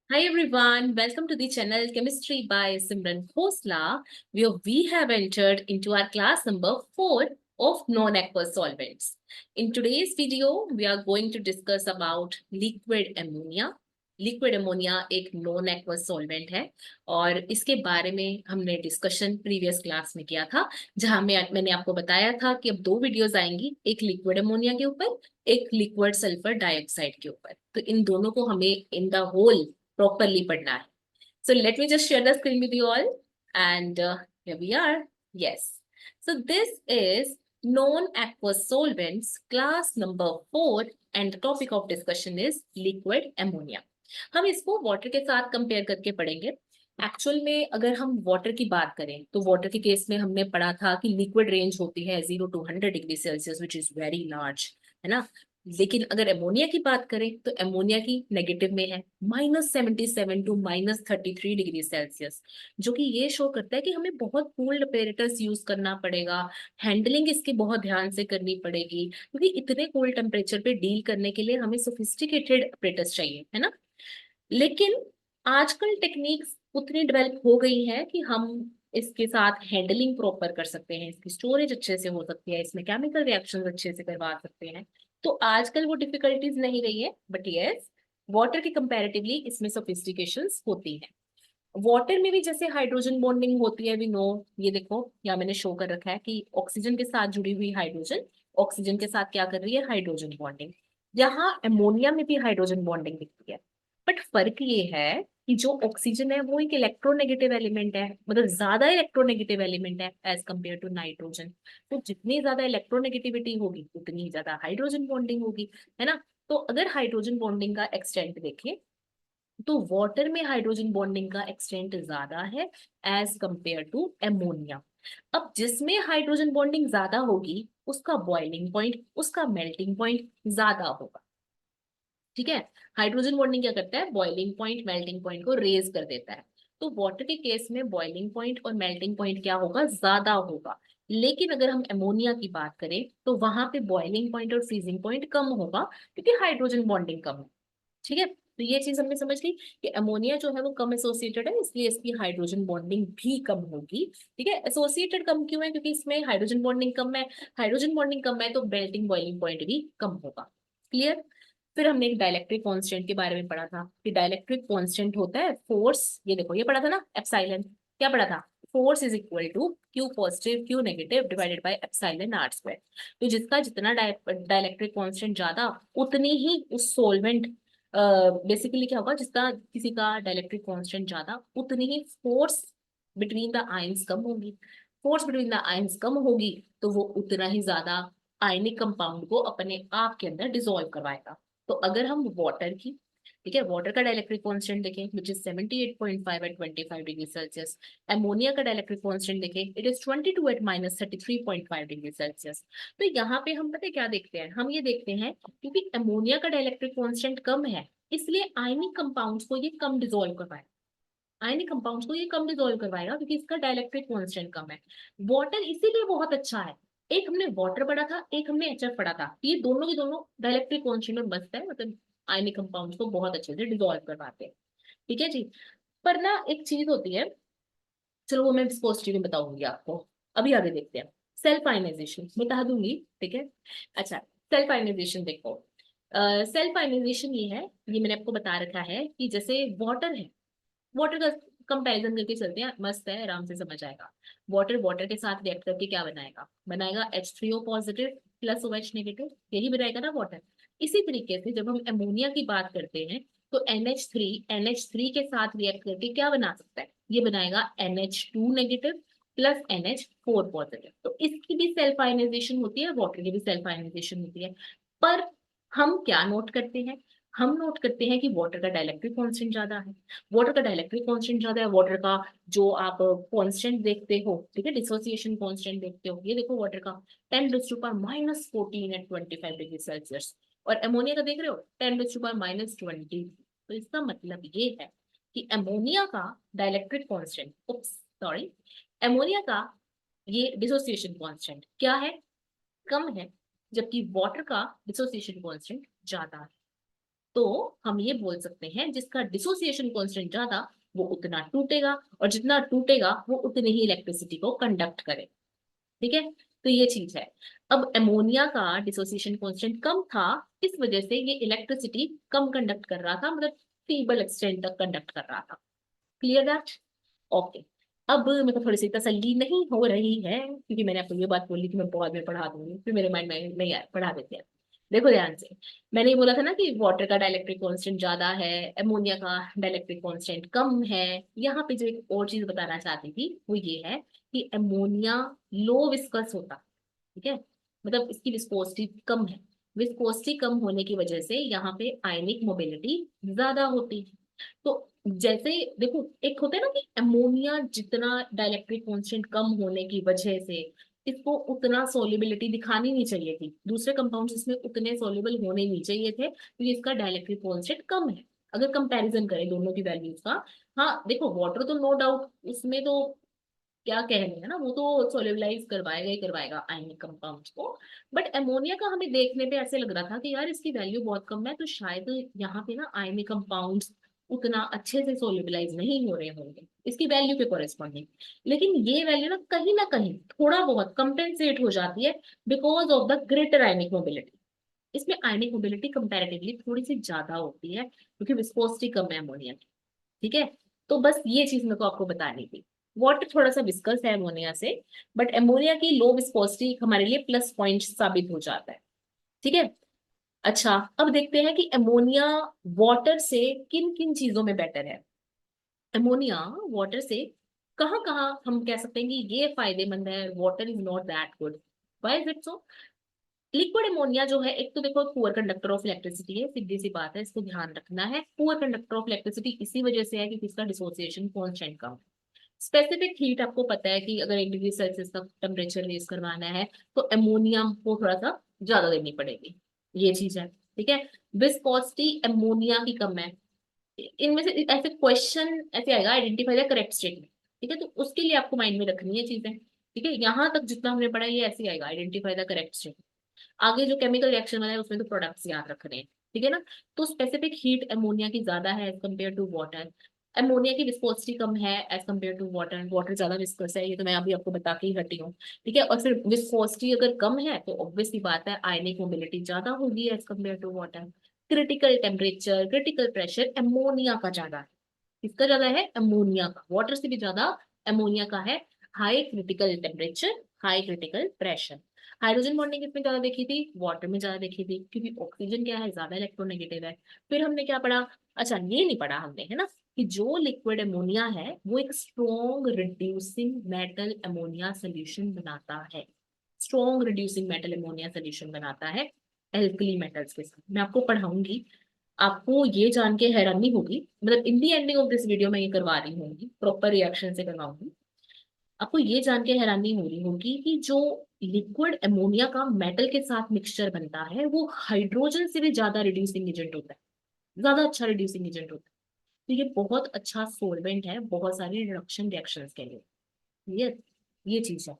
Hi everyone, welcome to the channel Chemistry by Simran Khosla, where we have entered into our class number 4 of non-aqueous solvents. In today's video, we are going to discuss about liquid ammonia. Liquid ammonia एक non aqueous solvent है और इसके बारे में हमने discussion previous class में किया था, जहां मैंने आपको बताया था कि अब दो वीडियोस आएंगी, एक लिक्विड अमोनिया के ऊपर, एक लिक्विड सल्फर डाइऑक्साइड के ऊपर। तो इन दोनों को हमें in the whole properly padna hai. So let me just share the screen with you all. And here we are. Yes. So this is non-aqueous solvents class number 4 and the topic of discussion is liquid ammonia. हम इसको water के साथ compare करके पढ़ेंगे। Actual में अगर हम water की बात करें तो वाटर के केस में हमने पढ़ा था कि लिक्विड रेंज होती है 0 to 100 degree Celsius which is very large, है ना। लेकिन अगर अमोनिया की बात करें तो अमोनिया की नेगेटिव में है -77 to -33 डिग्री सेल्सियस, जो कि ये शो करता है कि हमें बहुत कूल्ड apparatus यूज करना पड़ेगा। हैंडलिंग इसकी बहुत ध्यान से करनी पड़ेगी, क्योंकि इतने कोल्ड टेम्परेचर पे डील करने के लिए हमें सोफिस्टिकेटेड apparatus चाहिए, है ना। लेकिन आजकल टेक्निक्स उतनी डेवलप हो गई है कि हम इसके साथ हैंडलिंग प्रॉपर कर सकते हैं, इसकी स्टोरेज अच्छे से हो सकती है, इसमें केमिकल रिएक्शंस अच्छे से करवा सकते हैं। तो आजकल वो डिफिकल्टीज नहीं रही है, बट यस, वाटर के कंपैरेटिवली इसमें सोफिस्टिकेशंस होती है। वाटर में भी जैसे हाइड्रोजन बॉन्डिंग होती है, वी नो। ये देखो, यहाँ मैंने शो कर रखा है कि ऑक्सीजन के साथ जुड़ी हुई हाइड्रोजन ऑक्सीजन के साथ क्या कर रही है, हाइड्रोजन बॉन्डिंग। यहाँ एमोनिया में भी हाइड्रोजन बॉन्डिंग दिखती है, बट फर्क ये है कि जो ऑक्सीजन है वो एक इलेक्ट्रोनेगेटिव एलिमेंट है, मतलब ज्यादा इलेक्ट्रोनेगेटिव एलिमेंट है एज कंपेयर टू नाइट्रोजन। तो जितनी ज्यादा इलेक्ट्रोनेगेटिविटी होगी उतनी ही ज्यादा हाइड्रोजन बॉन्डिंग होगी, है ना। तो अगर हाइड्रोजन बॉन्डिंग का एक्सटेंट देखें तो वाटर में हाइड्रोजन बॉन्डिंग का एक्सटेंट ज्यादा है एज कंपेयर टू एमोनिया। अब जिसमें हाइड्रोजन बॉन्डिंग ज्यादा होगी उसका बॉइलिंग पॉइंट, उसका मेल्टिंग पॉइंट ज्यादा होगा, ठीक है। हाइड्रोजन बॉन्डिंग क्या करता है, बॉइलिंग पॉइंट मेल्टिंग पॉइंट को रेज कर देता है। तो वाटर के केस में बॉइलिंग पॉइंट और मेल्टिंग पॉइंट क्या होगा, ज्यादा होगा। लेकिन अगर हम एमोनिया की बात करें तो वहां पे बॉइलिंग पॉइंट और फ्रीजिंग पॉइंट कम होगा, क्योंकि हाइड्रोजन बॉन्डिंग कम है, ठीक है। तो ये चीज हमने समझ ली कि अमोनिया जो है वो कम एसोसिएटेड है, इसलिए इसकी हाइड्रोजन बॉन्डिंग भी कम होगी, ठीक है। एसोसिएटेड कम क्यों है, क्योंकि इसमें हाइड्रोजन बॉन्डिंग कम है। हाइड्रोजन बॉन्डिंग कम है तो मेल्टिंग बॉइलिंग पॉइंट भी कम होगा। क्लियर। फिर हमने एक डाइलेक्ट्रिक कांस्टेंट के बारे में पढ़ा था कि डाइलेक्ट्रिक कांस्टेंट होता है फोर्स। ये देखो, ये पढ़ा था ना, एप्सिलॉन। क्या पढ़ा था, force is equal to Q positive Q negative divided by epsilon R square. तो जिसका जितना डाइलेक्ट्रिक कांस्टेंट ज्यादा, उतनी ही उस सोलवेंट, बेसिकली क्या होगा, जिसका किसी का डाइलेक्ट्रिक कांस्टेंट ज्यादा उतनी ही फोर्स बिटवीन द आयंस कम होगी। फोर्स बिटवीन द आयंस कम होगी तो वो उतना ही ज्यादा आयनिक कंपाउंड को अपने आप के अंदर डिसॉल्व करवाएगा। तो अगर हम वाटर की, ठीक है, वाटर का डाइलेक्ट्रिक कांस्टेंट देखें which is 78.5 at 25 degree Celsius. Ammonia का डाइलेक्ट्रिक कांस्टेंट देखें, it is 22 at -33.5 degree Celsius. तो यहाँ पे हम पता है क्या देखते हैं, हम ये देखते हैं क्योंकि अमोनिया का डाइलेक्ट्रिक कांस्टेंट कम है, इसलिए आयनिक कंपाउंड्स को ये कम डिसॉल्व करवाएगा। आयनिक कंपाउंड्स को ये कम डिसॉल्व करवाएगा क्योंकि इसका डाइलेक्ट्रिक कांस्टेंट कम है। वाटर इसीलिए बहुत अच्छा है। एक हमने वाटर पढ़ा था, एक हमने एचएफ पढ़ा था, ये दोनों के दोनों डाइलेक्ट्रिक कांस्टेंट में बसता है, मतलब आयनिक कंपाउंड्स को बहुत अच्छे से डिसॉल्व करवाते हैं, ठीक है जी। पर ना एक चीज होती है, चलो वो मैं विस्कोसिटी में बताऊंगी आपको। अभी आगे देखते हैं। सेल्फ आयनाइजेशन बता दूंगी, ठीक है। अच्छा, सेल्फ आयनाइजेशन देखो। सेल्फ आयनाइजेशन ये है, ये मैंने आपको बता रखा है कि जैसे वाटर है, वाटर का कंपैरिजन करके चलते हैं, मस्त है, आराम से समझ आएगा। वाटर वाटर के साथ रिएक्ट करके क्या बनाएगा, बनाएगा H3O positive plus OH negative, यही बनाएगा ना वाटर। इसी तरीके से जब हम अमोनिया की बात करते हैं तो NH3 के साथ रिएक्ट करके क्या बना सकता है, ये बनाएगा NH2 negative plus NH4 positive. तो इसकी भी सेल्फ आयनाइजेशन होती है, वाटर की भी सेल्फ आयनाइजेशन होती है। पर हम क्या नोट करते हैं, हम नोट करते हैं कि वाटर का डाइलेक्ट्रिक कांस्टेंट ज्यादा है। वाटर का डाइलेक्ट्रिक कांस्टेंट ज्यादा है, वाटर का जो आप कांस्टेंट देखते हो, ठीक है, डिसोसिएशन कांस्टेंट देखते हो, ये देखो वाटर का 10⁻14 एट 25 डिग्री सेल्सियस। और अमोनिया का देख रहे हो 10⁻20। तो इसका मतलब ये है कि अमोनिया का डाइलेक्ट्रिक कांस्टेंट, सॉरी, अमोनिया का ये डिसोसिएशन कांस्टेंट क्या है, कम है, जबकि वाटर का डिसोसिएशन कांस्टेंट ज्यादा है। तो हम ये बोल सकते हैं जिसका डिसोसिएशन कांस्टेंट ज्यादा वो उतना टूटेगा, और जितना टूटेगा वो उतनी ही इलेक्ट्रिसिटी को कंडक्ट करे। ठीक है, तो ये चीज है। अब एमोनिया का डिसोसिएशन कांस्टेंट कम था, इस वजह से ये इलेक्ट्रिसिटी कम कंडक्ट कर रहा था, मतलब फीबल एक्सटेंट तक कंडक्ट कर रहा था। Clear that? ओके। अब मेरे को थोड़ी सी तसल्ली नहीं हो रही है, क्योंकि मैंने आपको ये बात बोली कि मैं बाद में पढ़ा दूंगी, फिर मेरे माइंड में नहीं आया, पढ़ा देते हैं। देखो ध्यान से, मैंने ये बोला था ना कि वाटर का डाइलेक्ट्रिक कांस्टेंट ज्यादा है, एमोनिया का डाइलेक्ट्रिक कांस्टेंट कम है। यहाँ पे जो एक और चीज बताना चाहती थी वो ये है कि एमोनिया लो विस्कस होता, ठीक है, मतलब इसकी विस्कोसिटी कम है। विस्कोसिटी कम होने की वजह से यहाँ पे आयनिक मोबिलिटी ज्यादा होती है। तो जैसे देखो, एक होता है ना कि अमोनिया जितना डाइलेक्ट्रिक कांस्टेंट कम होने की वजह से इसको उतना सोल्युबिलिटी दिखानी नहीं चाहिए थी, दूसरे कंपाउंड्स इसमें उतने सोल्युबल होने नहीं चाहिए थे, क्योंकि इसका डाइलेक्ट्रिक कांस्टेंट कम है। अगर कंपैरिजन करें दोनों की वैल्यूज का, हाँ देखो वाटर तो नो डाउट उसमें तो क्या कहने है ना, वो तो सोल्यूबलाइज करवाएगा ही करवाएगा आयनिक कंपाउंड्स को। बट अमोनिया का हमें देखने पे ऐसे लग रहा था कि यार इसकी वैल्यू बहुत कम है, तो शायद यहाँ पे ना आयनिक कंपाउंड्स उतना अच्छे से सोल्यूबलाइज नहीं हो रहे होंगे इसकी वैल्यू के कॉरेस्पॉन्डिंग। लेकिन ये वैल्यू ना कहीं थोड़ा बहुत कंपेंसेट हो जाती है because of the greater ionic mobility. इसमें आयनिक मोबिलिटी कंपैरेटिवली थोड़ी सी ज्यादा होती है क्योंकि विस्कोसिटी कम है अमोनिया की। ठीक है, तो बस ये चीज मेरे को आपको बतानी थी। वाटर थोड़ा सा विस्कस है अमोनिया से, बट अमोनिया की लो विस्कोसिटी हमारे लिए प्लस पॉइंट साबित हो जाता है। ठीक है, अच्छा अब देखते हैं कि अमोनिया वाटर से किन किन चीजों में बेटर है। अमोनिया वाटर से कहाँ कहाँ हम कह सकते हैं कि ये फायदेमंद है, water is not that good. Why is it so? Liquid ammonia जो है, एक तो देखो पुअर कंडक्टर ऑफ इलेक्ट्रिसिटी है, सीधी सी बात है, इसको ध्यान रखना है। पुअर कंडक्टर ऑफ इलेक्ट्रिसिटी इसी वजह से है कि इसका डिसोसिएशन कांस्टेंट कम है। स्पेसिफिक हीट आपको पता है कि अगर 1 डिग्री सेल्सियस का टेम्परेचर रेज करवाना है तो अमोनियम को थोड़ा सा ज्यादा देनी पड़ेगी, ये चीज है। ठीक है, विस्कोसिटी अमोनिया की कम है। इनमें से ऐसे क्वेश्चन ऐसे आएगा, आइडेंटिफाई द करेक्ट स्टेटमेंट। ठीक है, तो उसके लिए आपको माइंड में रखनी है चीजें। ठीक है, यहाँ तक जितना हमने पढ़ा ये ऐसे आएगा, आइडेंटिफाई द करेक्ट स्टेटमेंट। आगे जो केमिकल रिएक्शन वाला है उसमें तो प्रोडक्ट्स याद रखने हैं। ठीक है ना, तो स्पेसिफिक हीट अमोनिया की ज्यादा है as compared to water. Ammonia की विस्कोसिटी कम है as compared to water, water ज्यादा विस्कस है, ये तो मैं अभी आपको बता के ही हटी हूँ। ठीक है, और फिर विस्कोसिटी अगर कम है तो ऑब्वियसली बात है आयनिक मोबिलिटी ज्यादा होगी as compared to water. Critical temperature, critical pressure ammonia का ज्यादा है। किसका ज्यादा है? अमोनिया का, वाटर से भी ज्यादा अमोनिया का है। High critical temperature, high critical pressure. Hydrogen bonding किसमें ज्यादा देखी थी? वाटर में ज्यादा देखी थी, क्योंकि ऑक्सीजन क्या है, ज्यादा इलेक्ट्रोनेगेटिव है। फिर हमने क्या पढ़ा? अच्छा ये नहीं पढ़ा हमने, है ना, कि जो लिक्विड अमोनिया है वो एक strong reducing metal ammonia solution बनाता है। Strong reducing metal ammonia solution बनाता है एल्कली मेटल्स के साथ। मैं आपको पढ़ाऊंगी, आपको ये जान के हैरानी होगी, मतलब in the ending of this video में ये करवा रही होंगी, प्रॉपर रिएक्शन से करवाऊंगी। आपको ये जान के हैरानी हो रही होगी कि जो लिक्विड अमोनिया का मेटल के साथ मिक्सचर बनता है वो हाइड्रोजन से भी ज्यादा रिड्यूसिंग एजेंट होता है, ज्यादा अच्छा रिड्यूसिंग एजेंट होता है। तो ये बहुत अच्छा सोलवेंट है बहुत सारी रिडक्शन रिएक्शंस के लिए। ये चीज है।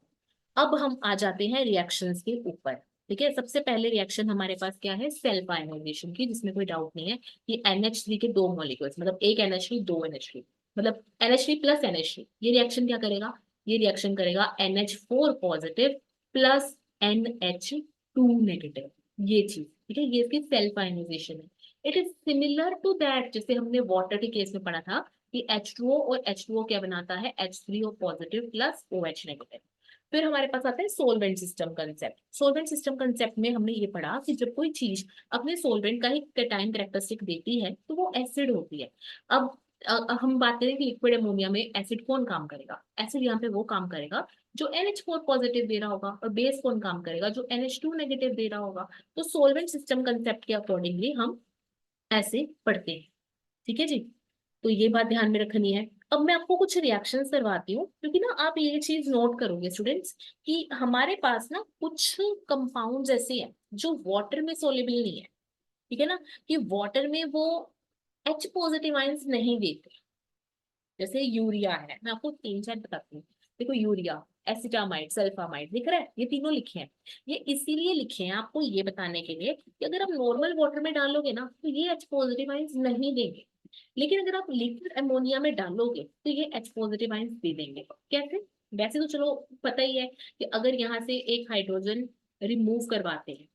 अब हम आ जाते हैं रिएक्शंस के ऊपर। ठीक है, सबसे पहले रिएक्शन हमारे पास क्या है? सेल्फ आयनाइजेशन की, जिसमें कोई डाउट नहीं है कि NH3 के दो मॉलिक्यूल्स, मतलब एक NH3 दो NH3, मतलब NH3 प्लस NH3, ये रिएक्शन क्या करेगा? ये रिएक्शन करेगा NH4 positive plus NH2 negative, ये चीज। ठीक है, ये इसकी सेल्फ आयनाइजेशन है। It is similar to that जैसे हमने वाटर के केस में पढ़ा था कि H2O और H2O क्या बनाता है? H3O positive plus OH negative. फिर हमारे पास आता है solvent system concept. Solvent system concept में हमने ये पढ़ा कि जब कोई चीज अपने सोलवेंट का ही कैटायन कैरेक्टरिस्टिक देती है तो वो एसिड होती है। अब हम बात करें कि लिक्विड अमोनिया में एसिड कौन काम करेगा? एसिड यहाँ पे वो काम करेगा जो NH4 पॉजिटिव दे रहा होगा, और बेस कौन काम करेगा? जो NH2 नेगेटिव दे रहा होगा। तो सोलवेंट सिस्टम कंसेप्ट के अकॉर्डिंगली हम ऐसे पढ़ते हैं। ठीक है जी, तो ये बात ध्यान में रखनी है। अब मैं आपको कुछ रिएक्शंस करवाती हूँ, क्योंकि ना आप ये चीज नोट करोगे स्टूडेंट्स कि हमारे पास ना कुछ कंपाउंड्स ऐसे हैं जो वाटर में सोलेबल नहीं है। ठीक है ना, कि वाटर में वो H पॉजिटिव आयंस नहीं देते। जैसे यूरिया है, मैं आपको तीन चार बताती हूँ। देखो यूरिया एसिटामाइड, सल्फामाइड, दिख रहा है, ये तीनों लिखे हैं। ये इसीलिए लिखे हैं आपको ये बताने के लिए कि अगर आप नॉर्मल वाटर में डालोगे ना तो ये H पॉजिटिव आयंस नहीं देंगे, लेकिन अगर आप लिक्विड अमोनिया में डालोगे तो ये H पॉजिटिव आयंस दे देंगे। कैसे? वैसे तो चलो पता ही है कि अगर यहाँ से एक हाइड्रोजन रिमूव करवाते हैं,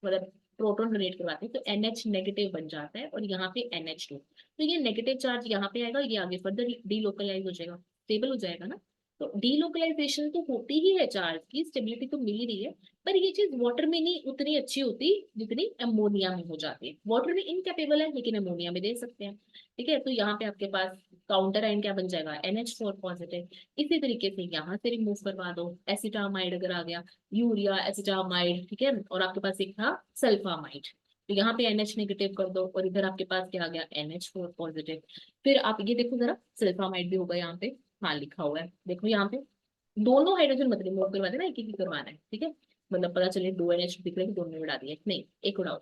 मतलब प्रोटॉन डोनेट करवाते हैं, तो NH नेगेटिव बन जाता है और यहाँ पे NH2, तो ये नेगेटिव चार्ज यहाँ पे आएगा, ये आगे फर्दर डीलोकलाइज हो जाएगा, स्टेबल हो जाएगा ना। तो डीलोकलाइजेशन तो होती ही है, चार्ज की स्टेबिलिटी तो मिल ही रही है, पर ये चीज वाटर में नहीं उतनी अच्छी होती जितनी अमोनिया में हो जाती है। वाटर में इनकेपेबल है लेकिन अमोनिया में दे सकते हैं। ठीक है, तो यहाँ पे आपके पास काउंटर आयन क्या बन जाएगा, NH4 पॉजिटिव। इसी तरीके से यहाँ से रिमूव करवा दो, एसिटामाइड अगर आ गया, यूरिया एसिटामाइड, ठीक है, और आपके पास एक था सल्फामाइड, तो यहाँ पे NH नेगेटिव कर दो और इधर आपके पास क्या आ गया, NH4 पॉजिटिव। फिर आप ये देखो जरा, सल्फामाइड भी होगा यहाँ पे, हाँ लिखा हुआ है, देखो यहाँ पे दोनों हाइड्रोजन मत रिमूव करवा देना, एक ही करवाना है, ठीक है, मतलब पता चले दो NH दिख रहे हैं, दोनों उड़ा दिए, नहीं एक उड़ाओ।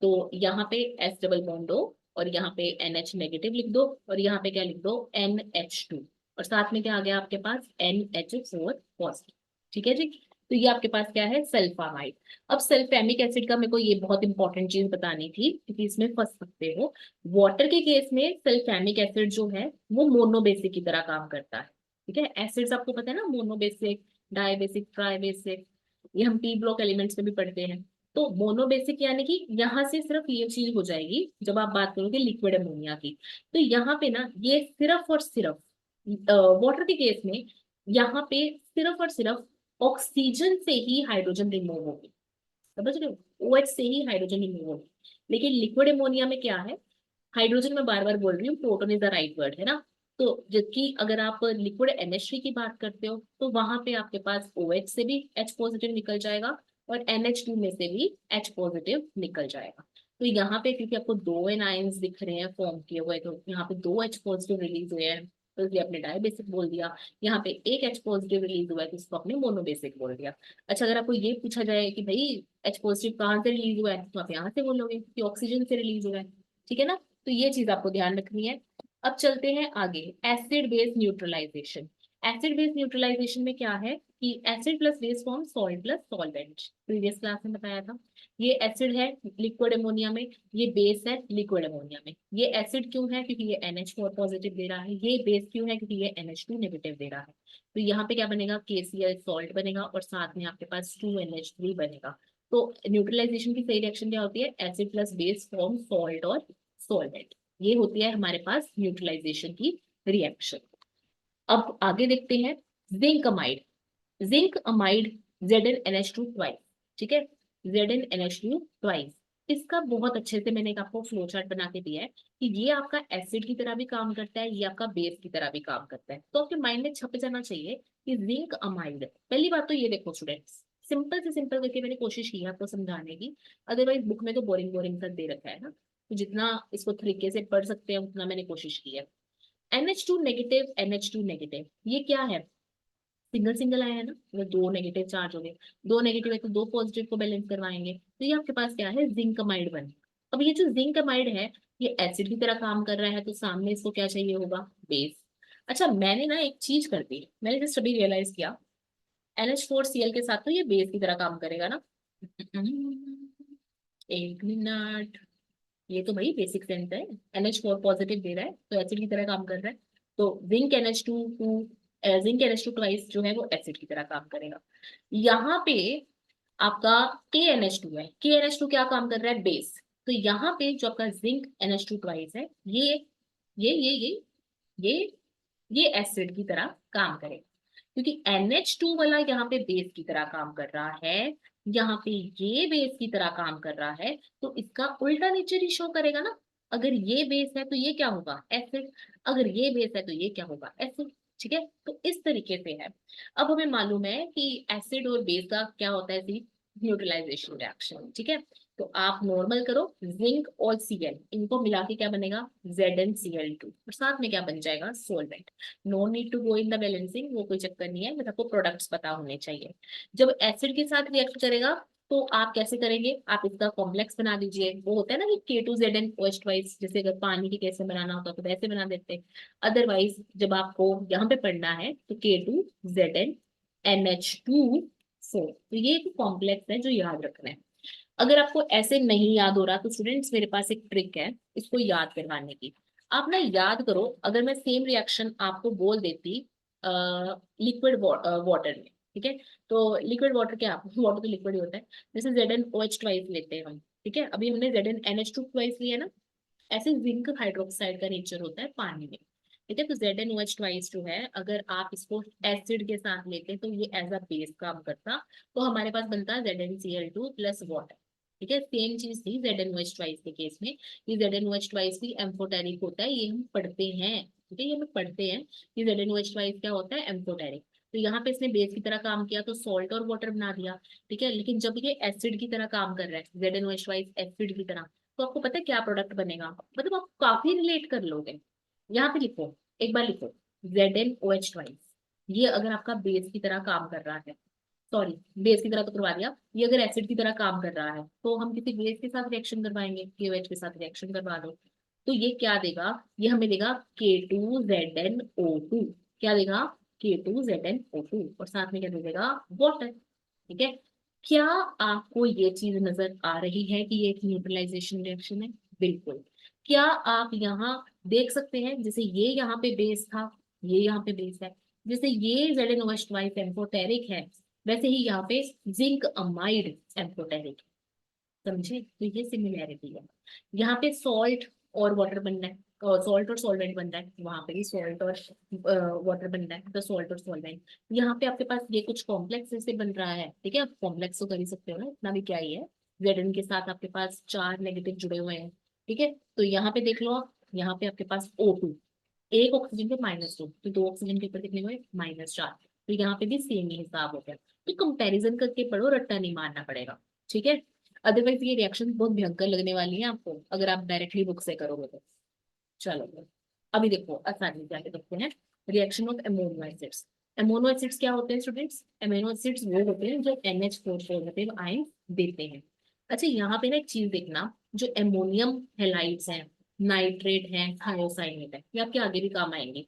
तो यहाँ पे S डबल बॉन्ड दो और यहाँ पे NH नेगेटिव लिख दो और यहाँ पे क्या लिख दो, NH2, और साथ में क्या आ गया आपके पास, NH4 पॉजिटिव। ठीक है जी, तो ये आपके पास क्या है, सल्फामाइड। अब सल्फेमिक एसिड का मेरे को ये बहुत इंपॉर्टेंट चीज बतानी थी क्योंकि इसमें फंस सकते हो। वाटर के केस में सल्फेमिक एसिड जो है वो मोनोबेसिक की तरह काम करता है। ठीक है, एसिड्स आपको पता है ना, मोनोबेसिक, डाइबेसिक, ट्राइबेसिक, ये हम पी ब्लॉक एलिमेंट्स में भी पढ़ते हैं। तो मोनोबेसिक यानी कि यहाँ से सिर्फ ये चीज हो जाएगी जब आप बात करोगे लिक्विड अमोनिया की, तो यहाँ पे ना ये सिर्फ और सिर्फ वाटर के केस में यहाँ पे सिर्फ और सिर्फ ऑक्सीजन से ही हाइड्रोजन रिमूव होगी, समझ रहे हो, OH से ही हाइड्रोजन रिमूव होगी। लेकिन लिक्विड अमोनिया में क्या है, हाइड्रोजन में बार बार बोल रही हूँ, proton is the right word है ना। तो जबकि अगर आप लिक्विड NH3 की बात करते हो तो वहां पे आपके पास OH से भी H पॉजिटिव निकल जाएगा और NH2 में से भी H पॉजिटिव निकल जाएगा। तो यहाँ पे क्योंकि आपको दो एनाइंस दिख रहे हैं फॉर्म किए हुए, तो यहाँ पे दो H पॉजिटिव रिलीज हुए हैं, तो इसलिए आपने डायबेसिक बोल दिया। यहाँ पे एक H पॉजिटिव रिलीज हुआ है तो इसको आपने मोनोबेसिक बोल दिया। अच्छा, अगर आपको ये पूछा जाए कि भाई H पॉजिटिव कहाँ से रिलीज हुआ है, तो आप यहाँ से बोलोगे कि ऑक्सीजन से रिलीज हुआ है। ठीक है ना, तो ये चीज आपको ध्यान रखनी है। अब चलते हैं आगे, acid base neutralization. Acid base neutralization में क्या है कि acid plus base form salt plus solvent, previous class में बताया था। ये एसिड है लिक्विड अमोनिया में, ये बेस है लिक्विड अमोनिया में। ये एसिड क्यों है, क्योंकि ये NH4 पॉजिटिव दे रहा है, ये बेस क्यों है, क्योंकि ये NH2 नेगेटिव दे रहा है। तो यहाँ पे क्या बनेगा, KCl सॉल्ट बनेगा और साथ में आपके पास 2NH3 बनेगा। तो न्यूट्रलाइजेशन की सही रिएक्शन क्या होती है, acid plus base form salt और सॉल्वेंट, ये होती है हमारे पास न्यूट्रलाइजेशन की रिएक्शन। अब आगे देखते हैं, zinc amide. Zinc amide ZnNH2 twice, ठीक है, ZnNH2 ट्वाइस। इसका बहुत अच्छे से मैंने एक आपको फ्लो चार्ट बना के दिया है कि ये आपका एसिड की तरह भी काम करता है, ये आपका बेस की तरह भी काम करता है, तो आपके माइंड में छप जाना चाहिए कि जिंक अमाइड। पहली बात तो ये देखो स्टूडेंट्स, सिंपल से सिंपल करके मैंने कोशिश की है आपको समझाने की, अदरवाइज बुक में तो बोरिंग बोरिंग तक दे रखा है ना, तो जितना इसको तरीके से पढ़ सकते हैं उतना मैंने कोशिश की है। NH2 नेगेटिव, NH2 नेगेटिव, ये क्या है, सिंगल सिंगल आया है ना, मतलब दो नेगेटिव चार्ज हो गए, दो नेगेटिव है तो दो पॉजिटिव को बैलेंस करवाएंगे, तो ये आपके पास क्या है, जिंकमाइड बन। अब ये जो जिंकमाइड है ये एसिड की तरह काम कर रहा है, तो सामने इसको क्या चाहिए होगा, बेस। अच्छा, मैंने ना एक चीज कर दी, मैंने जस्ट अभी रियलाइज किया, NH4Cl के साथ तो ये बेस की तरह काम करेगा ना। एक मिनट, ये तो भाई बेसिक सेंस है, NH4 पॉजिटिव दे रहा है तो एसिड की तरह काम कर रहा है, तो जिंक NH2 ट्वाइस जो है वो एसिड की तरह काम करेगा। यहाँ पे आपका KNH2 है, KNH2 क्या काम कर रहा है, बेस। तो यहाँ पे जो आपका जिंक NH2 ट्वाइस है ये ये ये ये ये एसिड की तरह काम करेगा, क्योंकि NH2 वाला यहाँ पे बेस की तरह काम कर रहा है, यहाँ पे ये बेस की तरह काम कर रहा है, तो इसका उल्टा नेचर ही शो करेगा ना। अगर ये बेस है तो ये क्या होगा, एसिड, अगर ये बेस है तो ये क्या होगा, एसिड। ठीक है, तो इस तरीके से है। अब हमें मालूम है कि एसिड और बेस का क्या होता है, न्यूट्रलाइजेशन रिएक्शन। ठीक है, तो आप नॉर्मल करो, जिंक और Cl इनको मिला के क्या बनेगा, ZnCl2, और साथ में क्या बन जाएगा, solvent. No need to go in the balancing, वो कोई चक्कर नहीं है, बस आपको प्रोडक्ट्स पता होने चाहिए। जब एसिड के साथ रिएक्ट करेगा तो आप कैसे करेंगे, आप इसका कॉम्प्लेक्स बना दीजिए। वो होता है ना कि K2ZnOH ट्वाइस, जैसे अगर पानी के केस में बनाना होता तो वैसे बना देते हैं। अदरवाइज जब आपको यहाँ पे पढ़ना है तो K2ZnNH2 4, तो ये एक कॉम्प्लेक्स है जो याद रखना है। अगर आपको ऐसे नहीं याद हो रहा तो स्टूडेंट्स मेरे पास एक ट्रिक है इसको याद करवाने की। आप ना याद करो, अगर मैं सेम रिएक्शन आपको बोल देती लिक्विड वाटर में, ठीक है, तो लिक्विड वाटर क्या, वाटर तो लिक्विड ही होता है। जैसे ZnOH ट्वाइस लेते हैं हम, ठीक है, अभी हमने ZnNH2 ट्वाइस लिया ना, ऐसे जिंक हाइड्रोक्साइड का नेचर होता है पानी में, ठीक है। तो ZnOH ट्वाइस जो है, अगर आप इसको एसिड के साथ लेते हैं तो ये एज अ बेस काम करता, तो हमारे पास बनता है ZnCl2 प्लस वाटर, ठीक है। सेम चीज थी ZnOH ट्वाइस के केस में। ये ZnOH ट्वाइस भी एम्फोटेरिक होता है, ये हम पढ़ते हैं, ठीक है, ये हम पढ़ते हैं कि ZnOH ट्वाइस क्या होता है, एम्फोटेरिक। तो यहाँ पे इसने बेस की तरह काम किया तो सॉल्ट और वाटर बना दिया, ठीक है। लेकिन जब ये एसिड की तरह काम कर रहा है, ZnOH ट्वाइस एसिड की तरह, तो आपको पता है क्या प्रोडक्ट बनेगा, मतलब आप काफी रिलेट कर लोगे। यहाँ पे लिखो, एक बार लिखो, ZnOH ट्वाइस, ये अगर आपका बेस की तरह काम कर रहा है, सॉरी, बेस की तरह तो करवा दिया, ये अगर एसिड की तरह काम कर रहा है तो हम किसी बेस के साथ रिएक्शन करवाएंगे, KOH के साथ रिएक्शन करवा दो, तो ये क्या देगा, ये हमें देगा K2ZnO2, क्या देगा, K2ZnO2, और साथ में क्या दे देगा, वाटर, ठीक है। क्या आपको ये चीज नजर आ रही है कि ये एक न्यूट्रलाइजेशन रिएक्शन है? बिल्कुल। क्या आप यहाँ देख सकते हैं, जैसे ये यहाँ पे बेस था, ये यहाँ पे बेस है, जैसे ये ZnOH ट्वाइस एम्फोटेरिक है, वैसे ही यहाँ पे जिंक अमाइड एम्फोटेरिक, समझे, तो ये सिमिलैरिटी है। यहाँ पे सॉल्ट और वाटर बनना है, सॉल्ट और सॉल्वेंट बन रहा है, वहां पे भी सॉल्ट और वाटर बन रहा है, तो सॉल्ट और सॉल्वेंट। यहाँ पे आपके पास ये कुछ कॉम्प्लेक्स जैसे बन रहा है, ठीक है, आप कॉम्प्लेक्स तो कर ही सकते हो ना, इतना भी क्या ही है। Zn के साथ आपके पास 4 नेगेटिव जुड़े हुए हैं, ठीक है। तो यहाँ पे देख लो आप, यहाँ पे आपके पास O2, एक ऑक्सीजन पे -2, तो 2 ऑक्सीजन के ऊपर कितने हुए, -4, तो यहाँ पे भी सेम ही हिसाब हो गया। तो कंपैरिजन करके पढ़ो, रट्टा नहीं मारना पड़ेगा, ठीक है। अदरवाइज ये रिएक्शन बहुत भयंकर लगने वाली है आपको अगर आप डायरेक्टली बुक से करोगे तो। चलो अभी देखो आसानी से आगे देखते हैं, रिएक्शन ऑफ अमोनो एसिड्स। अमोनो एसिड्स क्या होते हैं स्टूडेंट्स, अमोनो एसिड्स वो होते हैं जो NH4 पॉजिटिव आयन देते हैं। अच्छा यहाँ पे ना एक चीज देखना, जो एमोनियम हेलाइड्स हैं, नाइट्रेट हैं, थायोसाइनेट है, ये आपके आगे भी काम आएंगे।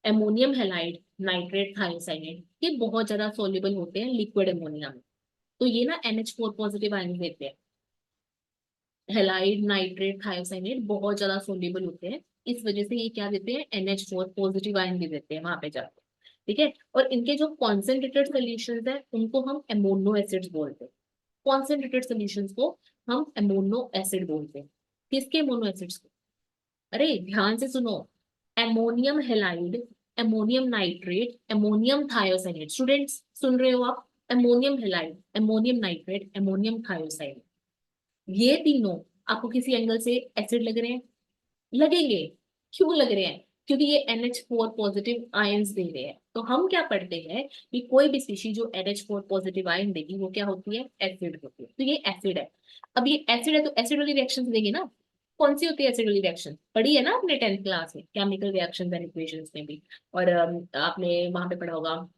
एमोनियम हेलाइड, नाइट्रेट, थायोसाइनेट, ये बहुत ज्यादा सोल्यूबल होते हैं लिक्विड अमोनिया में, तो ये ना NH4 पॉजिटिव आयन देते हैं। हेलाइड, नाइट्रेट, थायोसाइनेट बहुत ज्यादा सोल्यूबल होते हैं, इस वजह से ये क्या देते हैं, NH4 पॉजिटिव आयन भी देते हैं वहां पे जाकर, ठीक है। और इनके जो कॉन्सेंट्रेटेड सोल्यूशंस है उनको हम एमोनो एसिड्स बोलते हैं, कॉन्सेंट्रेटेड सोल्यूशंस को हम एमोनो एसिड बोलते हैं। किसके एमोनो एसिड्स को, अरे ध्यान से सुनो, ammonium halide, ammonium nitrate, ammonium thiocyanate, students सुन रहे हो आप, ammonium halide, ammonium nitrate, ammonium thiocyanate, ये तीनों आपको किसी एंगल से एसिड लग रहे हैं, लगेंगे। क्यों लग रहे हैं, क्योंकि ये NH4 पॉजिटिव आयंस दे रहे हैं। तो हम क्या पढ़ते हैं कि कोई भी स्पीशीज जो NH4 पॉजिटिव आयन देगी वो क्या होती है, एसिड होती है, तो ये एसिड है। अब ये एसिड है तो एसिड वाली रिएक्शन देगी ना, कौन सी होती है एसिड वाली रिएक्शन, पढ़ी है ना आपने 10th क्लास में केमिकल रिएक्शंस एंड इक्वेशंस में भी, और आपने वहां पे पढ़ा होगा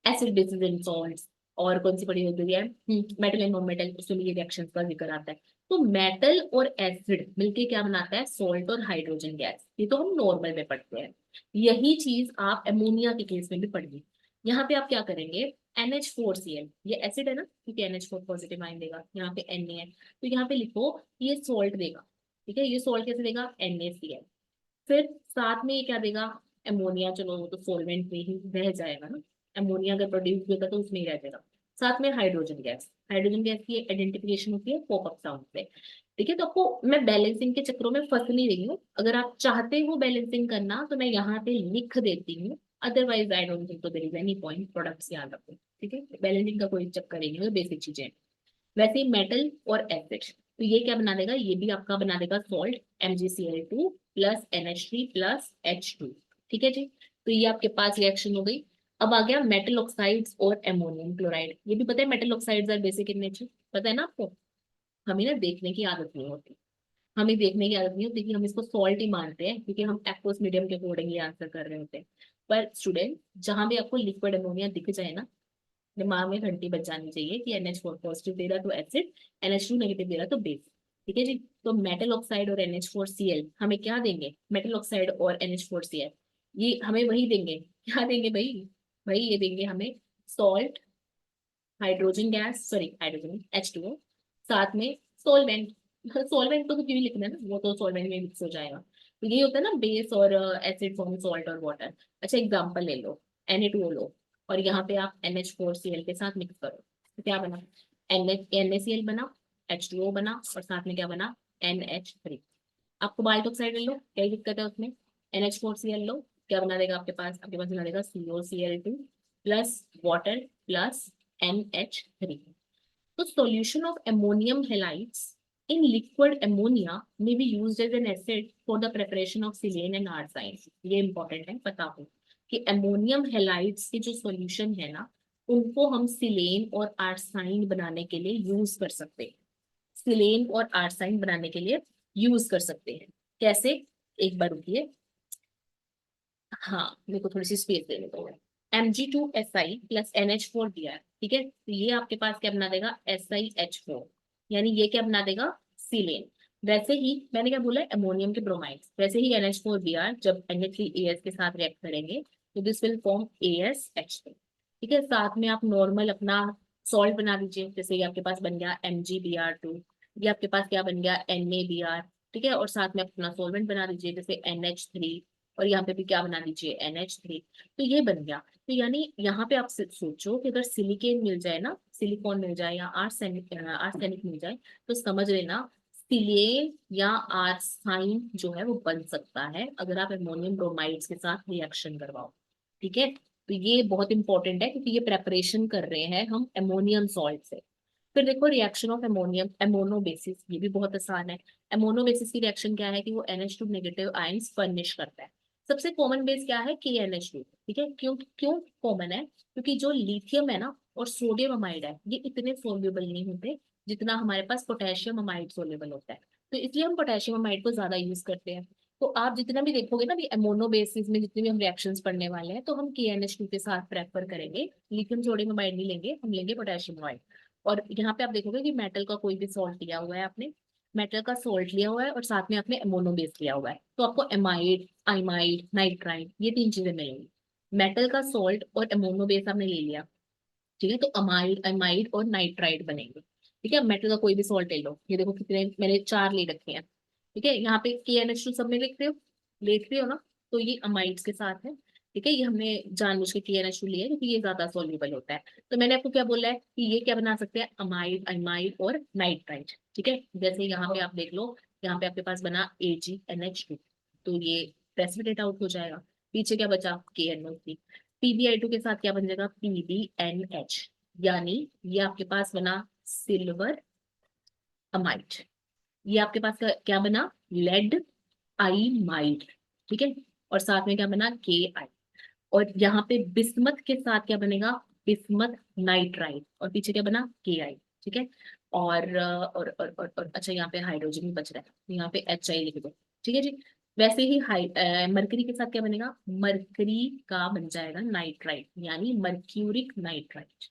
एसिड बेसिस एंड सॉल्ट्स, और कौन सी पड़ी होती है, मेटल एंड नॉन मेटल, उसमें ये रिएक्शंस का जिक्र आता है। तो मेटल और एसिड मिलके क्या बनाता है, सॉल्ट और हाइड्रोजन गैस, ये तो हम नॉर्मल में पढ़ते हैं। यही चीज आप अमोनिया के केस में भी पढ़िए। यहाँ पे आप क्या करेंगे, NH4Cl, ये एसिड है ना, क्योंकि NH4 पॉजिटिव आयन देगा, यहाँ पे Na है, तो यहाँ पे लिखो ये सॉल्ट देगा, ठीक है, ये सॉल्ट कैसे देगा, NaCl, फिर साथ में ये क्या देगा, अमोनिया, चलो वो तो सॉल्वेंट में ही रह जाएगा ना, अमोनिया अगर प्रोड्यूस होगा तो उसमें ही रह जाएगा। साथ में हाइड्रोजन गैस, हाइड्रोजन गैस की आइडेंटिफिकेशन होती है पॉपअप साउंड से, ठीक है। तो आपको मैं बैलेंसिंग के चक्रों में फंस नहीं रही हूँ, अगर आप चाहते हो बैलेंसिंग करना तो मैं यहाँ पे लिख देती हूँ, अदरवाइज आई डोंट थिंक तो there is any point, products याद रखो, ठीक है, बैलेंसिंग का कोई चक्कर ही नहीं है, बेसिक चीजें। वैसे ही मेटल और एसिड, तो ये क्या बना देगा, ये भी आपका बना देगा salt, MgCl2 plus NH3 plus H2, ठीक है जी। तो ये आपके पास रिएक्शन हो गई। अब आ गया मेटल ऑक्साइड्स और एमोनियम क्लोराइड, ये भी पता है metal oxides are basic in nature, पता है ना आपको। हमें ना देखने की आदत नहीं होती, हमें देखने की आदत नहीं होती कि हम इसको सॉल्ट ही मानते हैं, क्योंकि हम एक्वस मीडियम के अकॉर्डिंग ये आंसर कर रहे होते हैं। पर स्टूडेंट, जहां भी आपको लिक्विड अमोनिया दिख जाए ना, दिमाग में घंटी बज जानी चाहिए कि NH4 पॉजिटिव दे रहा तो एसिड, NH2 नेगेटिव दे रहा तो बेस। ठीक है जी। तो मेटल ऑक्साइड और NH4Cl हमें क्या देंगे, मेटल ऑक्साइड और NH4Cl ये हमें वही देंगे, क्या देंगे भाई, भाई ये देंगे हमें salt, hydrogen gas, sorry hydrogen H2O, साथ में सोलवेंट। सोलवेंट तो कुछ भी लिखना है ना, वो तो सोलवेंट में मिक्स हो जाएगा। तो ये होता है ना बेस और एसिड फॉर्म सॉल्ट और वाटर। अच्छा एग्जांपल ले लो, Na2O लो, और यहाँ पे आप NH4Cl के साथ मिक्स करो, तो क्या बना, NaCl बना, H2O बना, और साथ में क्या बना, NH3। आप कोबाल्ट ऑक्साइड ले लो, क्या दिक्कत है उसमें, NH4Cl लो, क्या बना देगा आपके पास बना देगा COCl2 plus water plus NH3। तो solution of ammonium halides in liquid ammonia may be used as an acid for the preparation of silane and arsine। ये important है पता हो कि अमोनियम हेलाइड्स के जो सॉल्यूशन है ना, उनको हम सिलेन और आर्साइन बनाने के लिए यूज कर सकते हैं। सिलेन और आर्साइन बनाने के लिए यूज कर सकते हैं। कैसे, एक बार रुकिए, हाँ मेरे को थोड़ी सी स्पेस देने दो। Mg2Si प्लस NH4Br, ठीक है, तो ये आपके पास क्या बना देगा, SiH4, यानी ये क्या बना देगा, सीलेन। वैसे ही मैंने क्या बोला, अमोनियम के ब्रोमाइड, वैसे ही NH4Br जब Na3Az के साथ रिएक्ट करेंगे तो दिस विल फॉर्म AsH2। ठीक है, साथ में आप नॉर्मल अपना सॉल्ट बना दीजिए, जैसे ये आपके पास बन गया MgBr2, ये आपके पास क्या बन गया NaBr। ठीक है, और साथ में अपना सॉल्वेंट बना दीजिए जैसे NH3, और यहाँ पे भी क्या बना दीजिए NH3। तो ये बन गया। तो यानी यहाँ पे आप सोचो कि अगर सिलिकेन मिल जाए ना, सिलिकॉन मिल जाए या आर्सेनिक मिल जाए, तो समझ लेना सिलेन या आर्साइन जो है वो बन सकता है अगर आप अमोनियम ब्रोमाइड्स के साथ रिएक्शन करवाओ। ठीक है, तो ये बहुत इंपॉर्टेंट है क्योंकि ये प्रेपरेशन कर रहे हैं हम अमोनियम सॉल्ट से। फिर देखो रिएक्शन ऑफ अमोनियम एमोनोबेसिस, ये भी बहुत आसान है। एमोनोबेसिस की रिएक्शन क्या है कि वो NH2 नेगेटिव आयंस फर्निश करता है। सबसे कॉमन बेस क्या है, KNH2। ठीक है, क्यों क्यों कॉमन है, क्योंकि जो लिथियम है ना और सोडियम अमाइड है, ये इतने सोल्यूबल नहीं होते जितना हमारे पास पोटेशियम अमाइड सोल्यूबल होता है। तो इसलिए हम पोटेशियम अमाइड को ज्यादा यूज करते हैं। तो आप जितना भी देखोगे ना भी अमोनो बेसिस में जितने भी हम रिएक्शंस पढ़ने वाले हैं, तो हम KNH2 के साथ प्रेफर करेंगे, लिथियम सोडियम अमाइड नहीं लेंगे, हम लेंगे पोटेशियम अमाइड। और यहाँ पे आप देखोगे कि मेटल का कोई भी सॉल्ट लिया हुआ है आपने, मेटल का सॉल्ट लिया हुआ है और साथ में आपने अमोनो बेस लिया हुआ है, तो आपको एमाइड, आइमाइड, नाइट्राइड ये तीन चीजें मिलेंगी। मेटल का सॉल्ट और अमोनो बेस आपने ले लिया, ठीक है, तो अमाइड, अमाइड और नाइट्राइड बनेंगे। ठीक है, मेटल का कोई भी सॉल्ट ले लो, ये देखो कितने मैंने चार ले रखे हैं। ठीक है, यहाँ पे KNH2 सब में लिख रहे हो ना, तो ये अमाइड्स के साथ है। ठीक है, ये हमने जानबूझ के KNH2 लिया है क्योंकि ये ज्यादा सॉल्युबल होता है। तो मैंने आपको क्या बोला है कि ये क्या बना सकते हैं, अमाइड, अमाइड और नाइट्राइड। ठीक है, जैसे यहाँ पे आप देख लो, यहाँ पे आपके पास बना AgNH2, तो ये प्रेसिपिटेट आउट हो जाएगा। पीछे क्या बचा, KNO3। PbI2 के साथ क्या बन जाएगा, PbNH, यानी ये आपके पास बना सिल्वर अमाइड। ये आपके पास क्या बना, लेड आईमाइड। ठीक है, और साथ में क्या बना, KI। और यहाँ पे बिस्मथ के साथ क्या बनेगा, बिस्मथ नाइट्राइड, और पीछे क्या बना, KI। ठीक है, और अच्छा यहाँ पे हाइड्रोजन भी बच रहा है, यहाँ पे HI लिख दो। ठीक है जी। वैसे ही मरकरी के साथ क्या बनेगा, मरकरी का बन जाएगा नाइट्राइड, यानी मर्क्यूरिक नाइट्राइड,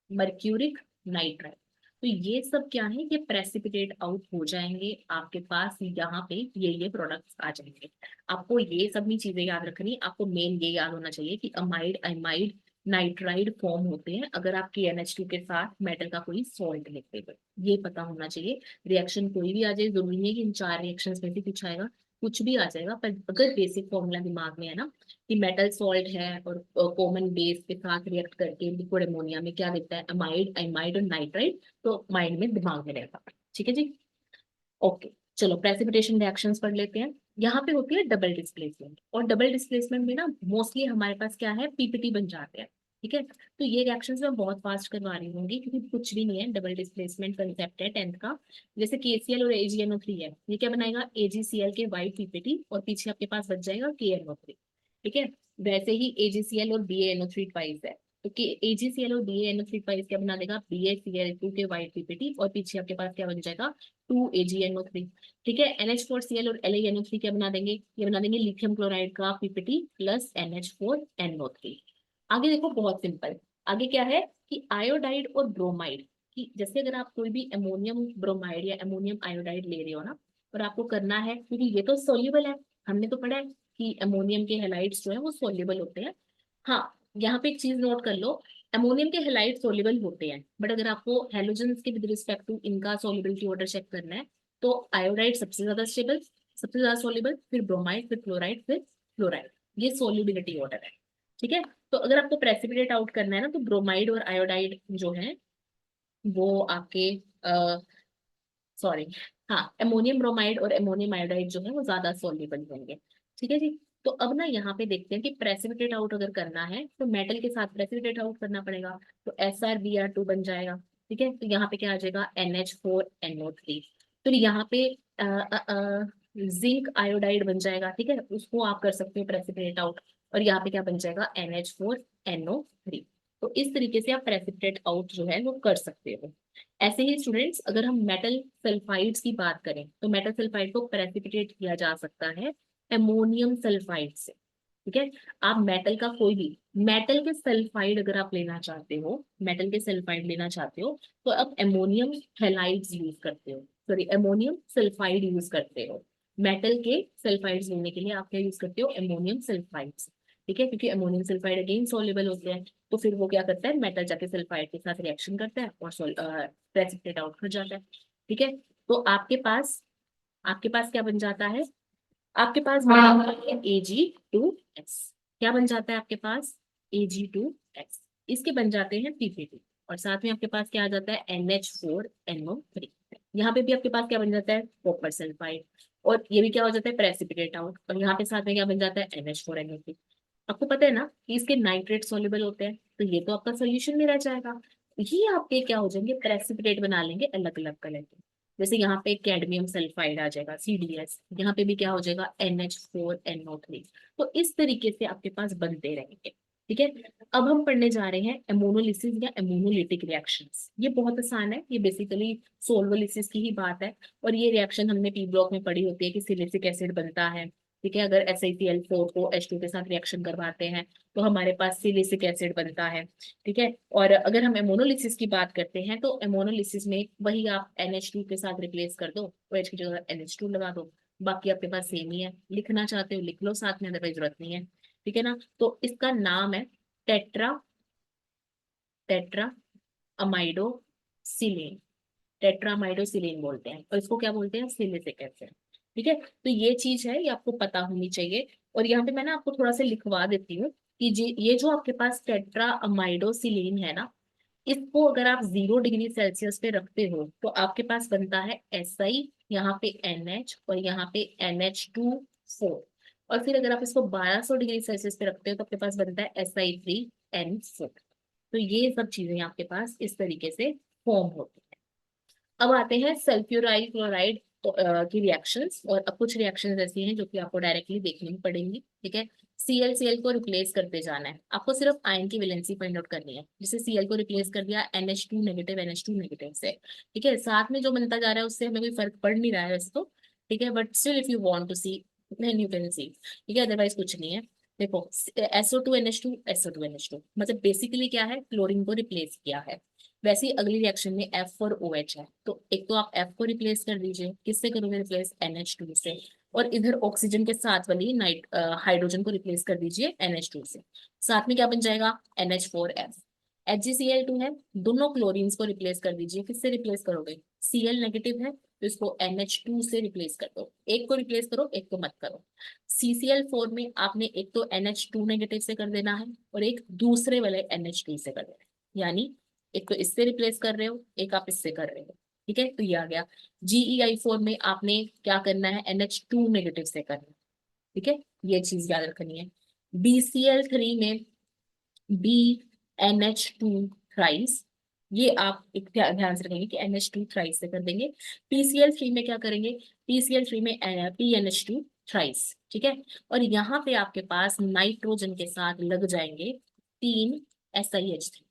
मर्क्यूरिक नाइट्राइड। तो ये सब क्या है, ये प्रेसिपिटेट आउट हो जाएंगे आपके पास, यहाँ पे ये प्रोडक्ट्स आ जाएंगे। आपको ये सब भी चीजें याद रखनी, आपको मेन ये याद होना चाहिए कि अमाइड, अमाइड, नाइट्राइड फॉर्म होते हैं अगर आप KNH2 के साथ मेटल का कोई सॉल्ट लिखते हो, ये पता होना चाहिए। रिएक्शन कोई भी आ जाए, जरूरी नहीं है कि इन चार रिएक्शन में से कुछ आएगा, कुछ भी आ जाएगा, पर अगर बेसिक फॉर्मूला दिमाग में है ना कि मेटल सॉल्ट है और कॉमन बेस के साथ रिएक्ट करके लिक्विड अमोनिया में क्या देता है, अमाइड, अमाइड और नाइट्राइड, तो माइंड में दिमाग में रहेगा। ठीक है जी, ओके। चलो प्रेसिपिटेशन रिएक्शंस पढ़ लेते हैं। यहाँ पे होती है डबल डिस्प्लेसमेंट, और डबल डिस्प्लेसमेंट में ना मोस्टली हमारे पास क्या है, PPT बन जाते हैं। ठीक है, तो ये रिएक्शंस मैं बहुत फास्ट करवा रही होंगी क्योंकि कुछ भी नहीं है, डबल डिस्प्लेसमेंट कंसेप्ट है 10th का। जैसे KCl और AgNO3 है, ये क्या बनाएगा, AgCl के वाइट PPT, और पीछे आपके पास बच जाएगा KNO3। ठीक है, वैसे ही AgCl और BaNO3 ट्वाइस है, तो AgCl और BaNO3 ट्वाइस क्या बना देगा, BaCl2 के वाइट PPT, और पीछे आपके पास क्या बन जाएगा, 2AgNO3। ठीक है, NH4Cl और LaNO3 क्या बना देंगे, ये बना देंगे लिथियम क्लोराइड का PPT प्लस NH4NO3। आगे देखो बहुत सिंपल, आगे क्या है कि आयोडाइड और ब्रोमाइड की, जैसे अगर आप कोई भी अमोनियम ब्रोमाइड या अमोनियम आयोडाइड ले रहे हो ना, और आपको करना है, क्योंकि ये तो सोल्यूबल है, हमने तो पढ़ा है कि अमोनियम के हेलाइड्स जो है वो सोल्यूबल होते हैं। हाँ, यहाँ पे एक चीज नोट कर लो, अमोनियम के हेलाइड सोल्यूबल होते हैं, बट अगर आपको हेलोजेंस के विद रिस्पेक्ट टू इनका सोल्यूबिलिटी ऑर्डर चेक करना है, तो आयोडाइड सबसे ज्यादा स्टेबल, सबसे ज्यादा सोल्यूबल, फिर ब्रोमाइड, फिर क्लोराइड, फिर फ्लोराइड। ये सोल्यूबिलिटी ऑर्डर है। ठीक है, तो अगर आपको प्रेसिपिटेट आउट करना है ना, तो ब्रोमाइड और आयोडाइड जो है वो आपके, सॉरी, हाँ, अमोनियम ब्रोमाइड और अमोनियम आयोडाइड जो है वो ज्यादा सोल्यूबल होंगे। ठीक है जी। तो अब ना यहाँ पे देखते हैं कि प्रेसिपिटेट आउट अगर करना है तो मेटल के साथ प्रेसिपिटेट आउट करना पड़ेगा, तो SrBr2 बन जाएगा। ठीक है, तो यहाँ पे क्या आ जाएगा, NH4NO3। फिर यहाँ पे जिंक आयोडाइड बन जाएगा। ठीक है, उसको आप कर सकते हो प्रेसिपिटेट आउट, और यहाँ पे क्या बन जाएगा, NH4NO3। तो इस तरीके से आप प्रेसिपिटेट आउट जो है वो कर सकते हो। ऐसे ही स्टूडेंट्स, अगर हम मेटल सल्फाइड्स की बात करें, तो मेटल सल्फाइड को प्रेसिपिटेट किया जा सकता है अमोनियम सल्फाइड से। ठीक है, आप मेटल का कोई भी मेटल के सल्फाइड अगर आप लेना चाहते हो, मेटल के सल्फाइड लेना चाहते हो, तो आप अमोनियम हेलाइड्स यूज करते हो, सॉरी अमोनियम सल्फाइड यूज करते हो। मेटल के सल्फाइड्स लेने के लिए आप क्या यूज करते हो, अमोनियम सल्फाइड्स। ठीक है, क्योंकि अमोनियम सल्फाइड अगेन सॉल्युबल होते हैं, तो फिर वो क्या करता है, मेटल जाके सल्फाइड के साथ रिएक्शन करता है और प्रेसिपिटेट आउट हो जाता है। ठीक है, तो आपके पास क्या बन जाता है, आपके पास बन जाता है Ag2S। क्या बन जाता है आपके पास, Ag2S। इसके बन जाते हैं PPT, और साथ में आपके पास क्या आ जाता है, NH4NO3। यहाँ पे भी आपके पास क्या बन जाता है, कॉपर सल्फाइड, और ये भी क्या हो जाता है, प्रेसिपिटेट आउट, और यहाँ पे साथ में क्या बन जाता है, NH4NO3। आपको पता है ना कि इसके नाइट्रेट सॉल्युबल होते हैं, तो ये तो आपका सोल्यूशन में रह जाएगा। ये आपके क्या हो जाएंगे, प्रेसिपिटेट बना लेंगे अलग अलग कलर के। जैसे यहाँ पे कैडमियम सल्फाइड आ जाएगा, CDS, यहाँ पे भी क्या हो जाएगा, NH4NO3। तो इस तरीके से आपके पास बनते रहेंगे। ठीक है, अब हम पढ़ने जा रहे हैं एमोनोलिसिस या एमोनोलिटिक रिएक्शंस। ये बहुत आसान है, ये बेसिकली सोल्वोलिसिस की ही बात है, और ये रिएक्शन हमने P ब्लॉक में पढ़ी होती है कि सिलिसिक एसिड बनता है। ठीक है, अगर SiCl4 को H2 के साथ रिएक्शन करवाते हैं तो हमारे पास सिलिसिक एसिड बनता है। ठीक है, और अगर हम एमोनोलिसिस की बात करते हैं, तो एमोनोलिसिस में वही आप NH2 के साथ रिप्लेस कर दो, OH की जगह NH2 लगा दो, बाकी आपके पास सेम ही है। लिखना चाहते हो लिख लो साथ में, अदरवाइज जरूरत नहीं है। ठीक है ना, तो इसका नाम है टेट्रा टेट्रा अमाइडो सिलेन। टेट्रामाइडोसिलीन बोलते हैं, और इसको क्या बोलते हैं, सिलिसिक एसिड। ठीक है, तो ये चीज है, ये आपको पता होनी चाहिए। और यहाँ पे मैं ना आपको थोड़ा सा लिखवा देती हूँ कि ये जो आपके पास टेट्रामाइडोसिलीन है ना, इसको अगर आप 0 डिग्री सेल्सियस पे रखते हो तो आपके पास बनता है SI, यहाँ पे NH, और यहाँ पे NH2 4। और फिर अगर आप इसको 1200 डिग्री सेल्सियस पे रखते हो तो आपके पास बनता है Si3N4। तो ये सब चीजें आपके पास इस तरीके से फॉर्म होती है। अब आते हैं सल्फ्यूराइल क्लोराइड की रिएक्शंस, और अब कुछ रिएक्शंस ऐसी हैं जो कि आपको डायरेक्टली देखनी पड़ेंगी। ठीक है, ClCl को रिप्लेस करते जाना है, आपको सिर्फ आयन की वैलेंसी फाइंड आउट करनी है। जैसे Cl को रिप्लेस कर दिया NH2 नेगेटिव NH2 नेगेटिव से, ठीक है, साथ में जो बनता जा रहा है उससे हमें कोई फर्क पड़ नहीं रहा है वैसे तो। ठीक है, but still if you want to see, then you can see. ठीक है, अदरवाइज कुछ नहीं है। देखो, SO2NH2 मतलब बेसिकली क्या है, क्लोरीन को रिप्लेस किया है। वैसे ही अगली रिएक्शन में F और OH है, तो एक तो आप F को रिप्लेस कर दीजिए, किससे करोगे रिप्लेस, NH2 से, और इधर ऑक्सीजन के साथ वाली हाइड्रोजन को रिप्लेस कर दीजिए NH2 से। साथ में क्या बन जाएगा, NH4F। HgCl2 है, दोनों क्लोरीन्स को रिप्लेस कर दीजिए, किससे रिप्लेस करोगे, Cl नेगेटिव है तो इसको NH2 से रिप्लेस कर दो, एक को रिप्लेस करो एक को मत करो। CCl4 में आपने एक तो NH2 नेगेटिव से कर देना है, और एक दूसरे वाले NH2 से कर देना है, यानी एक तो इससे रिप्लेस कर रहे हो, एक आप इससे कर रहे हो। ठीक है, तो ये आ गया। GeI4 में आपने क्या करना है, NH2 नेगेटिव से करना है। ठीक है, ये चीज याद रखनी है। BCl3 में BNH2 थ्राइस, ये आप एक ध्यान से रखेंगे कि NH2 थ्राइस से कर देंगे। PCl3 में क्या करेंगे, PCl3 में PNH2 थ्राइस। ठीक है, और यहाँ पे आपके पास नाइट्रोजन के साथ लग जाएंगे 3 SiH3,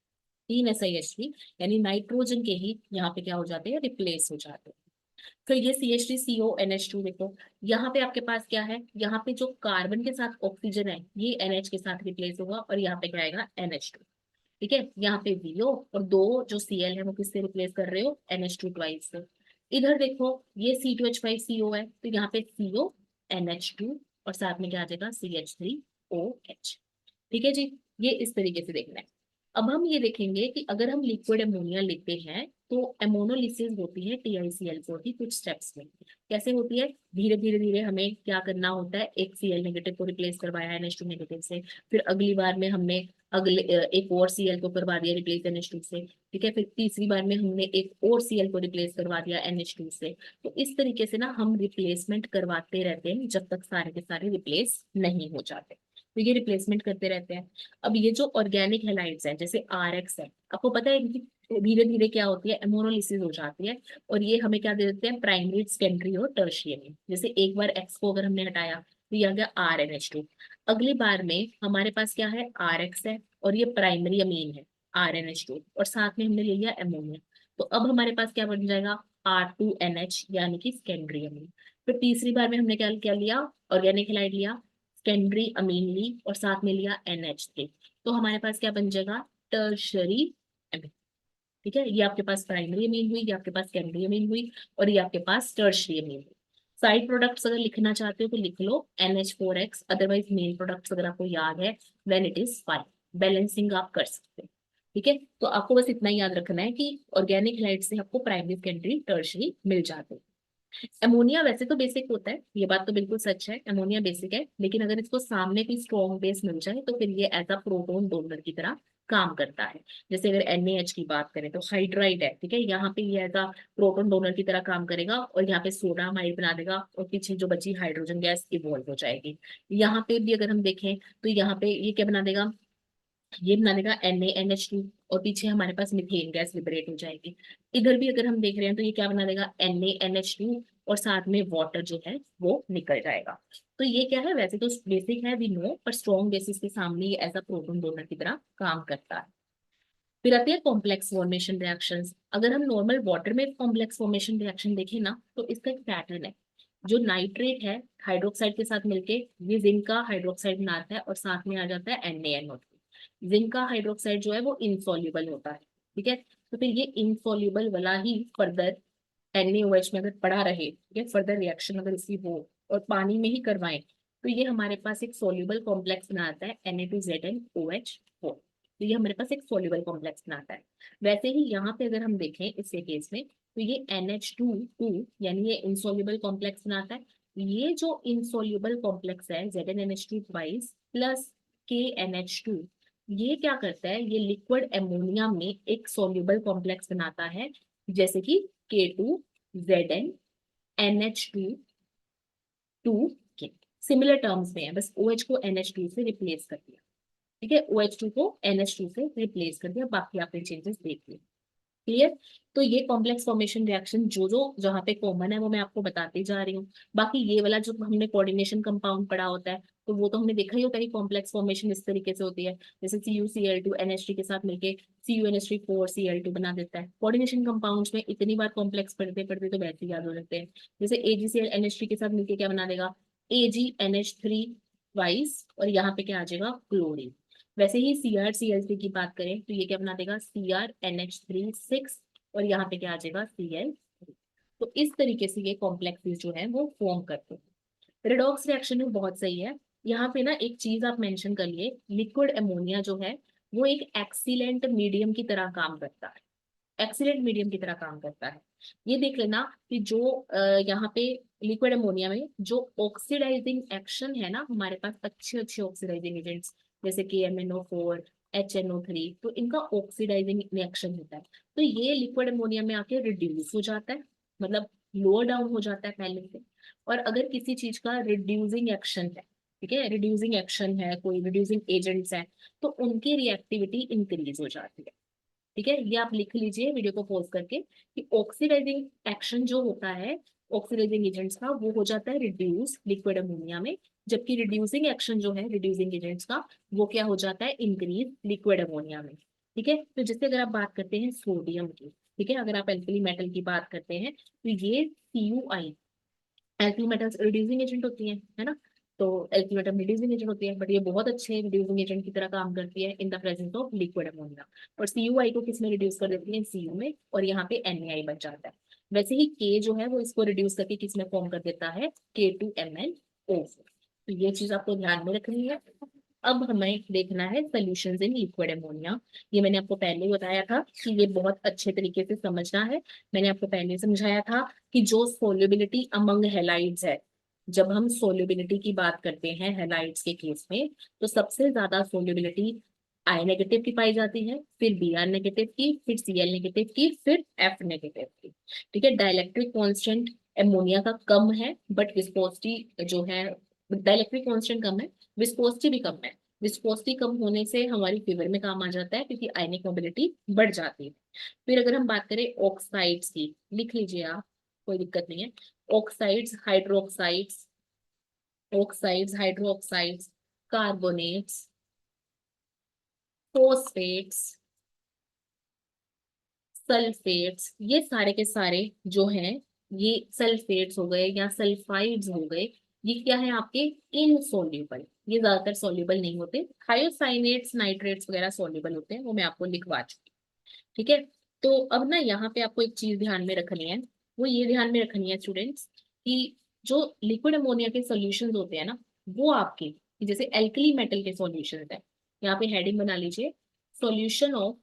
3 SiH3, यानी नाइट्रोजन के ही यहाँ पे क्या हो जाते हैं, रिप्लेस हो जाते हैं। फिर ये CH3CONH2 देखो, यहाँ पे आपके पास क्या है, यहाँ पे जो कार्बन के साथ ऑक्सीजन है ये NH के साथ रिप्लेस होगा, और यहाँ पे क्या आएगा, NH2। ठीक है, यहाँ पे VO और दो जो Cl है वो किससे रिप्लेस कर रहे हो, NH2 ट्वाइस से। इधर देखो ये C2H5CO है, तो यहाँ पे CO NH2 और साथ में क्या आ जाएगा CH3OH। ठीक है जी, ये इस तरीके से देखना है। अब हम ये देखेंगे कि अगर हम लिक्विड अमोनिया लेते हैं तो एमोनोलिसिस होती है TiCl4 की कुछ स्टेप्स में। कैसे होती है, धीरे धीरे धीरे हमें क्या करना होता है, एक Cl नेगेटिव को रिप्लेस करवाया NH2 नेगेटिव से, फिर अगली बार में हमने अगले एक और Cl को करवा दिया रिप्लेस NH2 से। ठीक है, फिर तीसरी बार में हमने एक और Cl को रिप्लेस करवा दिया NH2 से। तो इस तरीके से ना हम रिप्लेसमेंट करवाते रहते हैं जब तक सारे के सारे रिप्लेस नहीं हो जाते, तो ये रिप्लेसमेंट करते रहते हैं। अब ये जो ऑर्गेनिक हेलाइड्स हैं जैसे RX है, आपको पता है इनकी धीरे धीरे क्या होती है, एमोनोलिसिस हो जाती है, और ये हमें क्या दे देते हैं, प्राइमरी, सेकेंडरी और टर्शियरी। जैसे एक बार X को अगर हमने हटाया तो ये आ गया RNH2। अगली बार में हमारे पास क्या है, RX है और ये प्राइमरी अमीन है RNH2, और साथ में हमने ले लिया एमोनिया। तो अब हमारे पास क्या बन जाएगा, R2NH यानी कि सेकेंडरी अमीन। फिर तीसरी बार में हमने क्या क्या लिया, ऑर्गेनिक हेलाइड लिया, सेकेंडरी अमीन ली और साथ में लिया NH3। तो हमारे पास क्या बन जाएगा, टर्शरी अमीन। ठीक है, ये आपके पास प्राइमरी अमीन हुई, ये आपके पास सेकेंडरी अमीन हुई, और ये आपके पास टर्शरी अमीन हुई। साइड प्रोडक्ट्स अगर लिखना चाहते हो तो लिख लो NH4X, अदरवाइज मेन प्रोडक्ट्स अगर आपको याद है व्हेन इट इज 5, बैलेंसिंग आप कर सकते हो। ठीक है, तो आपको बस इतना ही याद रखना है कि ऑर्गेनिक हेलाइड से आपको प्राइमरी, सेकेंडरी, टर्शरी मिल जाते हैं। अमोनिया वैसे तो बेसिक होता है, ये बात तो बिल्कुल सच है, अमोनिया बेसिक है, लेकिन अगर इसको सामने कोई स्ट्रॉन्ग बेस मिल जाए तो फिर ये एज अ प्रोटोन डोनर की तरह काम करता है। जैसे अगर NaH की बात करें तो हाइड्राइड है, ठीक है, यहाँ पे ये एज अ प्रोटोन डोनर की तरह काम करेगा और यहाँ पे सोडा हाइड बना देगा और पीछे जो बची हाइड्रोजन गैस इवॉल्व हो जाएगी। यहाँ पे भी अगर हम देखें तो यहाँ पे ये क्या बना देगा, ये बना देगा NaNH2, और पीछे हमारे पास मिथेन गैस लिबरेट हो जाएगी। इधर भी अगर हम देख रहे हैं तो ये क्या बना देगा, NaNH2, और साथ में वाटर जो है वो निकल जाएगा। तो ये क्या है, वैसे तो बेसिक है वी नो, पर स्ट्रॉन्ग बेसिस के सामने ये एज अ प्रोटोन डोनर की तरह काम करता है। फिर आती है कॉम्प्लेक्स फॉर्मेशन रिएक्शंस। अगर हम नॉर्मल वाटर में कॉम्प्लेक्स फॉर्मेशन रिएक्शन देखें ना तो इसका एक पैटर्न है। जो नाइट्रेट है हाइड्रोक्साइड के साथ मिलके ये जिंक का हाइड्रोक्साइड बनाता है और साथ में आ जाता है NaNO3। जिंक का हाइड्रोक्साइड जो है वो इनसॉल्युबल होता है। ठीक है, तो फिर ये इनसॉल्युबल वाला ही फर्दर NaOH में अगर पड़ा रहे, ठीक है, फर्दर रिएक्शन अगर इसकी हो और पानी में ही करवाएं तो ये हमारे पास एक सोल्यूबल कॉम्प्लेक्स बनाता है Na2ZnOH4। तो ये हमारे पास एक सोल्यूबल कॉम्प्लेक्स बनाता है। वैसे ही यहाँ पे अगर हम देखें इसके केस में तो ये NH2 यानी ये इनसॉल्युबल कॉम्प्लेक्स बनाता है। ये जो इनसॉल्युबल कॉम्प्लेक्स है ZnNH2 ट्वाइस प्लस KNH2, ये क्या करता है, ये लिक्विड एमोनिया में एक सोल्यूबल कॉम्प्लेक्स बनाता है, जैसे कि K2ZnNH2 सिमिलर टर्म्स में है, बस OH को NH2 से रिप्लेस कर दिया। ठीक है, OH2 को NH2 से रिप्लेस कर दिया, बाकी आपने चेंजेस देख लिए। क्लियर, तो ये कॉम्प्लेक्स फॉर्मेशन रिएक्शन जो जो जहाँ पे कॉमन है वो मैं आपको बताती जा रही हूँ। बाकी ये वाला जो हमने कोऑर्डिनेशन कंपाउंड पढ़ा होता है तो वो तो हमने देखा ही होता है कि कॉम्प्लेक्स फॉर्मेशन इस तरीके से होती है, जैसे CuCl2 NH3 के साथ मिलके CuNH3 4Cl2 बना देता है। कोऑर्डिनेशन कंपाउंड्स में इतनी बार कॉम्प्लेक्स पढ़ते पढ़ते तो वैसे ही याद हो जाते हैं। जैसे AgCl NH3 के साथ मिलके क्या बना देगा, AgNH3 ट्वाइस, और यहाँ पे क्या आ जाएगा, क्लोरीन। वैसे ही CrCl3 की बात करें तो ये क्या बना देगा, CrNH3 6, और यहाँ पे क्या आ जाएगा Cl। तो इस तरीके से ये कॉम्प्लेक्सेस जो है वो फॉर्म करते हैं। रेडॉक्स रिएक्शन में बहुत सही है। यहाँ पे ना एक चीज आप मेंशन कर लिए, लिक्विड अमोनिया जो है वो एक एक्सीलेंट मीडियम की तरह काम करता है, एक्सीलेंट मीडियम की तरह काम करता है। ये देख लेना कि जो यहाँ पे लिक्विड अमोनिया में जो ऑक्सीडाइजिंग एक्शन है ना, हमारे पास अच्छे अच्छे ऑक्सीडाइजिंग एजेंट्स जैसे KMnO4 HNO3, तो इनका ऑक्सीडाइजिंग रिएक्शन होता है। तो ये लिक्विड अमोनिया में आके रिड्यूस हो जाता है, मतलब लोअर डाउन हो जाता है पहले से। और अगर किसी चीज का रिड्यूसिंग एक्शन है, ठीक है, रिड्यूसिंग एक्शन है, कोई रिड्यूसिंग एजेंट्स है, तो उनकी रिएक्टिविटी इंक्रीज हो जाती है। ठीक है, ये आप लिख लीजिए वीडियो को पॉज करके कि ऑक्सीडाइजिंग एक्शन जो होता है ऑक्सीडाइजिंग एजेंट्स का वो हो जाता है रिड्यूस लिक्विड अमोनिया में, जबकि रिड्यूसिंग एक्शन जो है रिड्यूसिंग एजेंट्स का वो क्या हो जाता है, इंक्रीज लिक्विड अमोनिया में। ठीक है, तो जैसे अगर आप बात करते हैं सोडियम की, ठीक है, अगर आप एल्कली मेटल की बात करते हैं तो ये CuI, alkali metals reducing agent होती है ना, तो एल्कीन मेटल रिड्यूसिंग एजेंट होती है, बट ये बहुत अच्छे रिड्यूसिंग एजेंट की तरह काम करती है in the presence of liquid ammonia. और CuI को किसमें रिड्यूस कर देती है, Cu में, और यहाँ पे NaI बच जाता है। वैसे ही K जो है वो इसको रिड्यूस करके किसमें फॉर्म कर देता है, K2MnO। तो ये चीज आपको ध्यान में रखनी है। अब हमें देखना है सोल्यूशंस इन लिक्विड अमोनिया। ये मैंने आपको पहले ही बताया था कि ये बहुत अच्छे तरीके से समझना है। मैंने आपको पहले समझाया था कि जो सोल्युबिलिटी अमंग हैलाइड्स है, जब हम सोल्युबिलिटी की बात करते हैं हैलाइड्स के केस में, तो सबसे ज्यादा सोल्युबिलिटी आई नेगेटिव की पाई जाती है, फिर Br नेगेटिव की, फिर Cl नेगेटिव की, फिर F नेगेटिव की। ठीक है, डाइलेक्ट्रिक कांस्टेंट अमोनिया का कम है, बट विस्कोसिटी जो है, डाइलेक्ट्रिक कांस्टेंट कम है, विस्कोसिटी भी कम है। विस्कोसिटी कम होने से हमारी फेवर में काम आ जाता है, क्योंकि आयनिक मोबिलिटी बढ़ जाती है। फिर अगर हम बात करें ऑक्साइड्स की, लिख लीजिए आप, कोई दिक्कत नहीं है। Oxides, hydroxides, oxides, hydroxides, carbonates, phosphates, sulphates, ये सारे के सारे जो हैं, ये सल्फेट्स हो गए या सल्फाइड्स हो गए, ये क्या है आपके, इनसोल्यूबल। ये ज्यादातर सोल्यूबल नहीं होते। थायोसाइनेट्स, नाइट्रेट्स वगैरह सोल्यूबल होते हैं, वो मैं आपको लिखवा चुकी हूँ। ठीक है, तो अब ना यहाँ पे आपको एक चीज ध्यान में रखनी है। वो ये ध्यान में रखनी है स्टूडेंट्स, कि जो लिक्विड अमोनिया के सॉल्यूशंस होते हैं ना, वो आपके, जैसे एल्कली मेटल के सॉल्यूशंस है, यहाँ पे हेडिंग बना लीजिए, solution of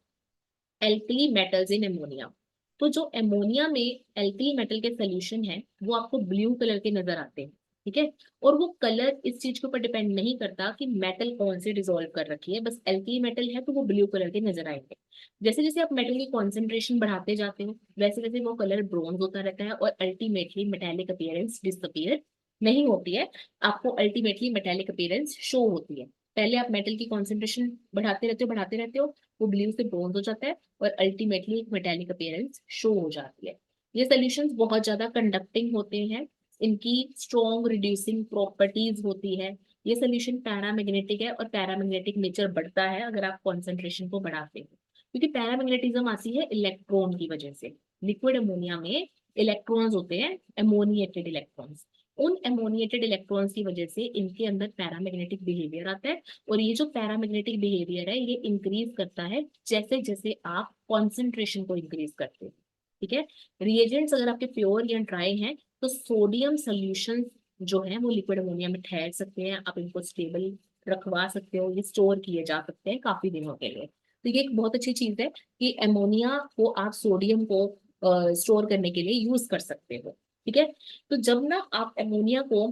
alkali metals in ammonia. तो जो एमोनिया में एल्कली मेटल के सोल्यूशन है, वो आपको ब्लू कलर के नजर आते हैं। ठीक है, और वो कलर इस चीज के ऊपर डिपेंड नहीं करता कि मेटल कौन सी डिसॉल्व कर रखी है, बस एल्कली मेटल है तो वो ब्लू कलर के नजर आएंगे। जैसे जैसे आप मेटल की कॉन्सेंट्रेशन बढ़ाते जाते हो, वैसे वैसे वो कलर ब्रॉन्ज होता रहता है, और अल्टीमेटली मेटेलिक अपीयरेंस डिसअपीयर नहीं होती है, आपको अल्टीमेटली मेटेलिक अपीयरेंस शो होती है। पहले आप मेटल की कॉन्सेंट्रेशन बढ़ाते रहते हो, वो ब्लू से ब्रॉन्ज हो जाता है, और अल्टीमेटली एक मेटेलिक अपीयरेंस शो हो जाती है। ये सॉल्यूशंस बहुत ज्यादा कंडक्टिंग होते हैं, इनकी स्ट्रॉन्ग रिड्यूसिंग प्रॉपर्टीज होती है। ये सोल्यूशन पैरामैग्नेटिक है, और पैरामैग्नेटिक नेचर बढ़ता है अगर आप कॉन्सेंट्रेशन को बढ़ाते हो, क्योंकि पैरामैग्नेटिज्म आती है इलेक्ट्रॉन की वजह से। लिक्विड अमोनिया में इलेक्ट्रॉन्स होते हैं, एमोनिएटेड इलेक्ट्रॉन्स। उन एमोनिएटेड इलेक्ट्रॉन्स की वजह से इनके अंदर पैरामैग्नेटिक बिहेवियर आता है, और ये जो पैरामैग्नेटिक बिहेवियर है, ये इंक्रीज करता है जैसे जैसे आप कॉन्सेंट्रेशन को इंक्रीज करते हो। ठीक है, रिएजेंट्स अगर आपके प्योर या ड्राई हैं, तो सोडियम सोल्यूशन जो है वो लिक्विड अमोनिया में ठहर सकते हैं, आप इनको स्टेबल रखवा सकते हो, ये स्टोर किए जा सकते हैं काफी दिनों के लिए। तो ये एक बहुत अच्छी चीज है कि एमोनिया को आप सोडियम को स्टोर करने के लिए यूज कर सकते हो। ठीक है, तो जब ना आप एमोनिया को,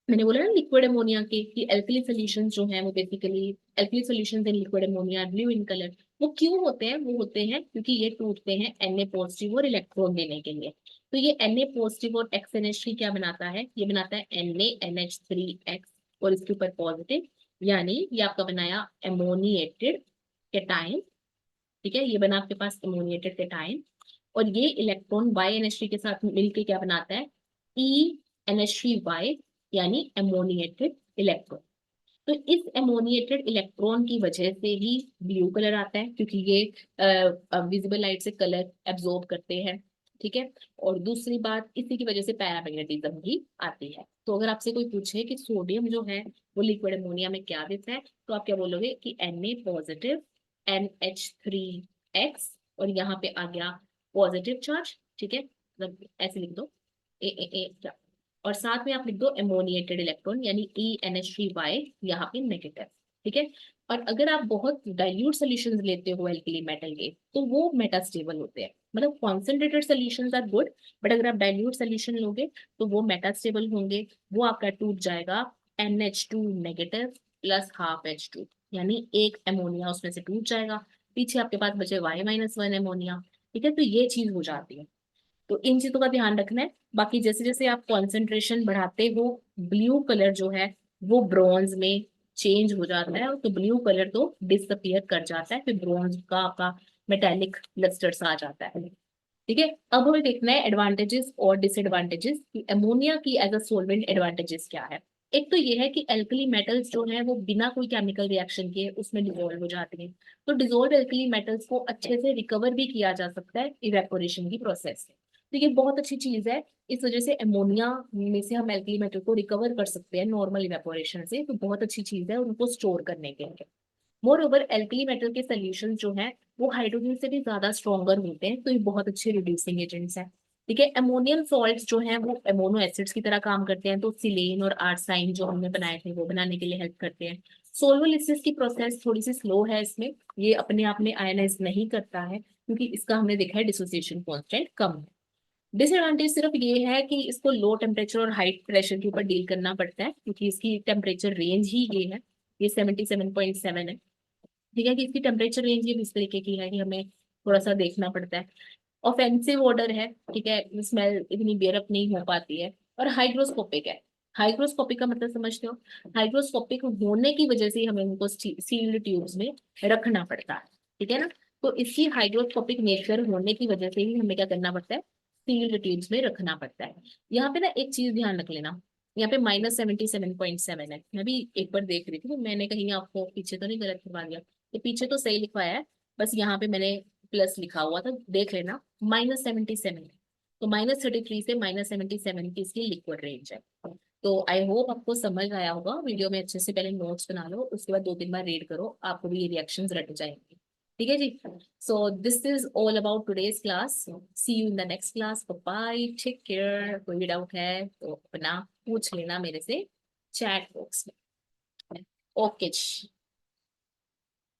मैंने बोला ना लिक्विड अमोनिया के कि एल्कली सॉल्यूशंस जो हैं वो basically, alkali solutions in liquid ammonia blue in colour. वो क्यों होते हैं, वो होते हैं क्योंकि ये टूटते हैं Na पॉजिटिव और इलेक्ट्रॉन देने के लिए। तो ये Na पॉजिटिव और XNH3 क्या बनाता है, ये बनाता है NaNH3X, और इसके ऊपर पॉजिटिव, यानी ये आपका बनाया एमोनिएटेड केटाइन। ठीक है, ये बना आपके पास एमोनिएटेड केटाइन, और ये इलेक्ट्रॉन YNH3 के साथ मिलके क्या बनाता है, ENH3Y, यानी एमोनिएटेड इलेक्ट्रॉन। तो इस एमोनिएटेड इलेक्ट्रॉन की वजह से ही ब्लू कलर आता है, क्योंकि ये विजिबल लाइट से कलर एब्जॉर्ब करते हैं। ठीक है, और दूसरी बात, इसी की वजह से पैरामैग्नेटिज्म भी आती है। तो अगर आपसे कोई पूछे कि सोडियम जो है वो लिक्विड अमोनिया में क्या देता है, तो आप क्या बोलोगे कि Na पॉजिटिव, NH3X, और यहाँ पे आ गया पॉजिटिव चार्ज। ठीक है, मतलब ऐसे लिख दो, ए, और साथ में आप लिख दो एमोनिएटेड इलेक्ट्रॉन, यानी ENH3Y, यहाँ पे नेगेटिव। ठीक है, और अगर आप बहुत डाइल्यूट सॉल्यूशंस लेते हो एल्कली मेटल के, तो वो मेटास्टेबल होते हैं। मतलब concentrated solutions are good, but अगर आप डाइल्यूट सॉल्यूशन लोगे तो वो मेटास्टेबल होंगे। वो आपका टूट जाएगा NH2 negative plus half H2, यानी एक एमोनिया उसमें से टूट जाएगा, पीछे आपके पास बचे Y-1 एमोनिया। ठीक है, तो ये चीज हो जाती है। तो इन चीजों का ध्यान रखना है। बाकी जैसे जैसे आप कॉन्सेंट्रेशन बढ़ाते हो, ब्लू कलर जो है वो ब्रॉन्ज में चेंज हो जाता है, तो ब्लू कलर तो डिसअपियर कर जाता है, फिर ब्रॉन्ज का आपका मेटेलिक लस्टर्स आ जाता है। ठीक है, अब हमें देखना है एडवांटेजेस और डिसएडवांटेजेस कि अमोनिया की एज अ सोलवेंट एडवांटेजेस क्या है। एक तो ये है कि एल्कली मेटल्स जो है वो बिना कोई केमिकल रिएक्शन के उसमें डिसॉल्व हो जाती हैं। तो डिसॉल्व एल्कली मेटल्स को अच्छे से रिकवर भी किया जा सकता है इवेपोरेशन की प्रोसेस से। तो ये बहुत अच्छी चीज है। इस वजह से अमोनिया में से हम एल्कली मेटल को रिकवर कर सकते हैं नॉर्मल इवेपोरेशन से, तो बहुत अच्छी चीज है उनको स्टोर करने के लिए। मोर ओवर एल्कली मेटल के सोल्यूशन जो है वो हाइड्रोजन से भी ज्यादा स्ट्रॉन्गर होते हैं, तो ये बहुत अच्छे रिड्यूसिंग एजेंट्स हैं। ठीक है, अमोनियम सॉल्ट्स जो हैं वो अमोनो एसिड्स की तरह काम करते हैं, तो सिलेन और आर्साइन जो हमने बनाए थे वो बनाने के लिए हेल्प करते हैं। सोल्वोलिसिस की प्रोसेस थोड़ी सी स्लो है इसमें, ये अपने आप में आयनाइज नहीं करता है क्योंकि इसका हमने देखा है डिसोसिएशन कांस्टेंट कम है। डिसएडवांटेज सिर्फ ये है कि इसको लो टेम्परेचर और हाई प्रेशर के ऊपर डील करना पड़ता है, क्योंकि इसकी टेम्परेचर रेंज ही ये है, ये 77.7 है। ठीक है, कि इसकी टेम्परेचर रेंज ये इस तरीके की है कि हमें थोड़ा सा देखना पड़ता है। ऑफेंसिव ऑर्डर है, ठीक है, स्मेल इतनी बेयरअप नहीं हो पाती है। और हाइग्रोस्कोपिक है। हाइग्रोस्कोपिक का मतलब समझते हो? हाइग्रोस्कोपिक होने की वजह से हमें उनको सील्ड ट्यूब्स में रखना पड़ता है। ठीक है ना, तो इसकी हाइग्रोस्कोपिक नेचर होने की वजह से ही हमें क्या करना पड़ता है, सील्ड ट्यूब्स में रखना पड़ता है। यहाँ पे ना एक चीज ध्यान रख लेना, यहाँ पे -77.7 है। मैं भी एक बार देख रही थी, तो मैंने कहीं आपको पीछे तो नहीं गलत करवा दिया? तो पीछे तो सही लिखवाया है, बस यहाँ पे मैंने प्लस लिखा हुआ था, देख लेना। -77 है, तो -33 से -77 की इसकी लिक्विड रेंज है। तो आई होप आपको समझ आया होगा। वीडियो में अच्छे से पहले नोट्स बना लो, उसके बाद 2-3 बार रीड करो, आपको भी ये रिएक्शंस रट जाएंगे। ठीक है जी। So this is all about today's class. See you in the next class. Bye, take care. कोई भी डाउट है तो अपना पूछ लेना मेरे से चैट बॉक्स में। ओके जी।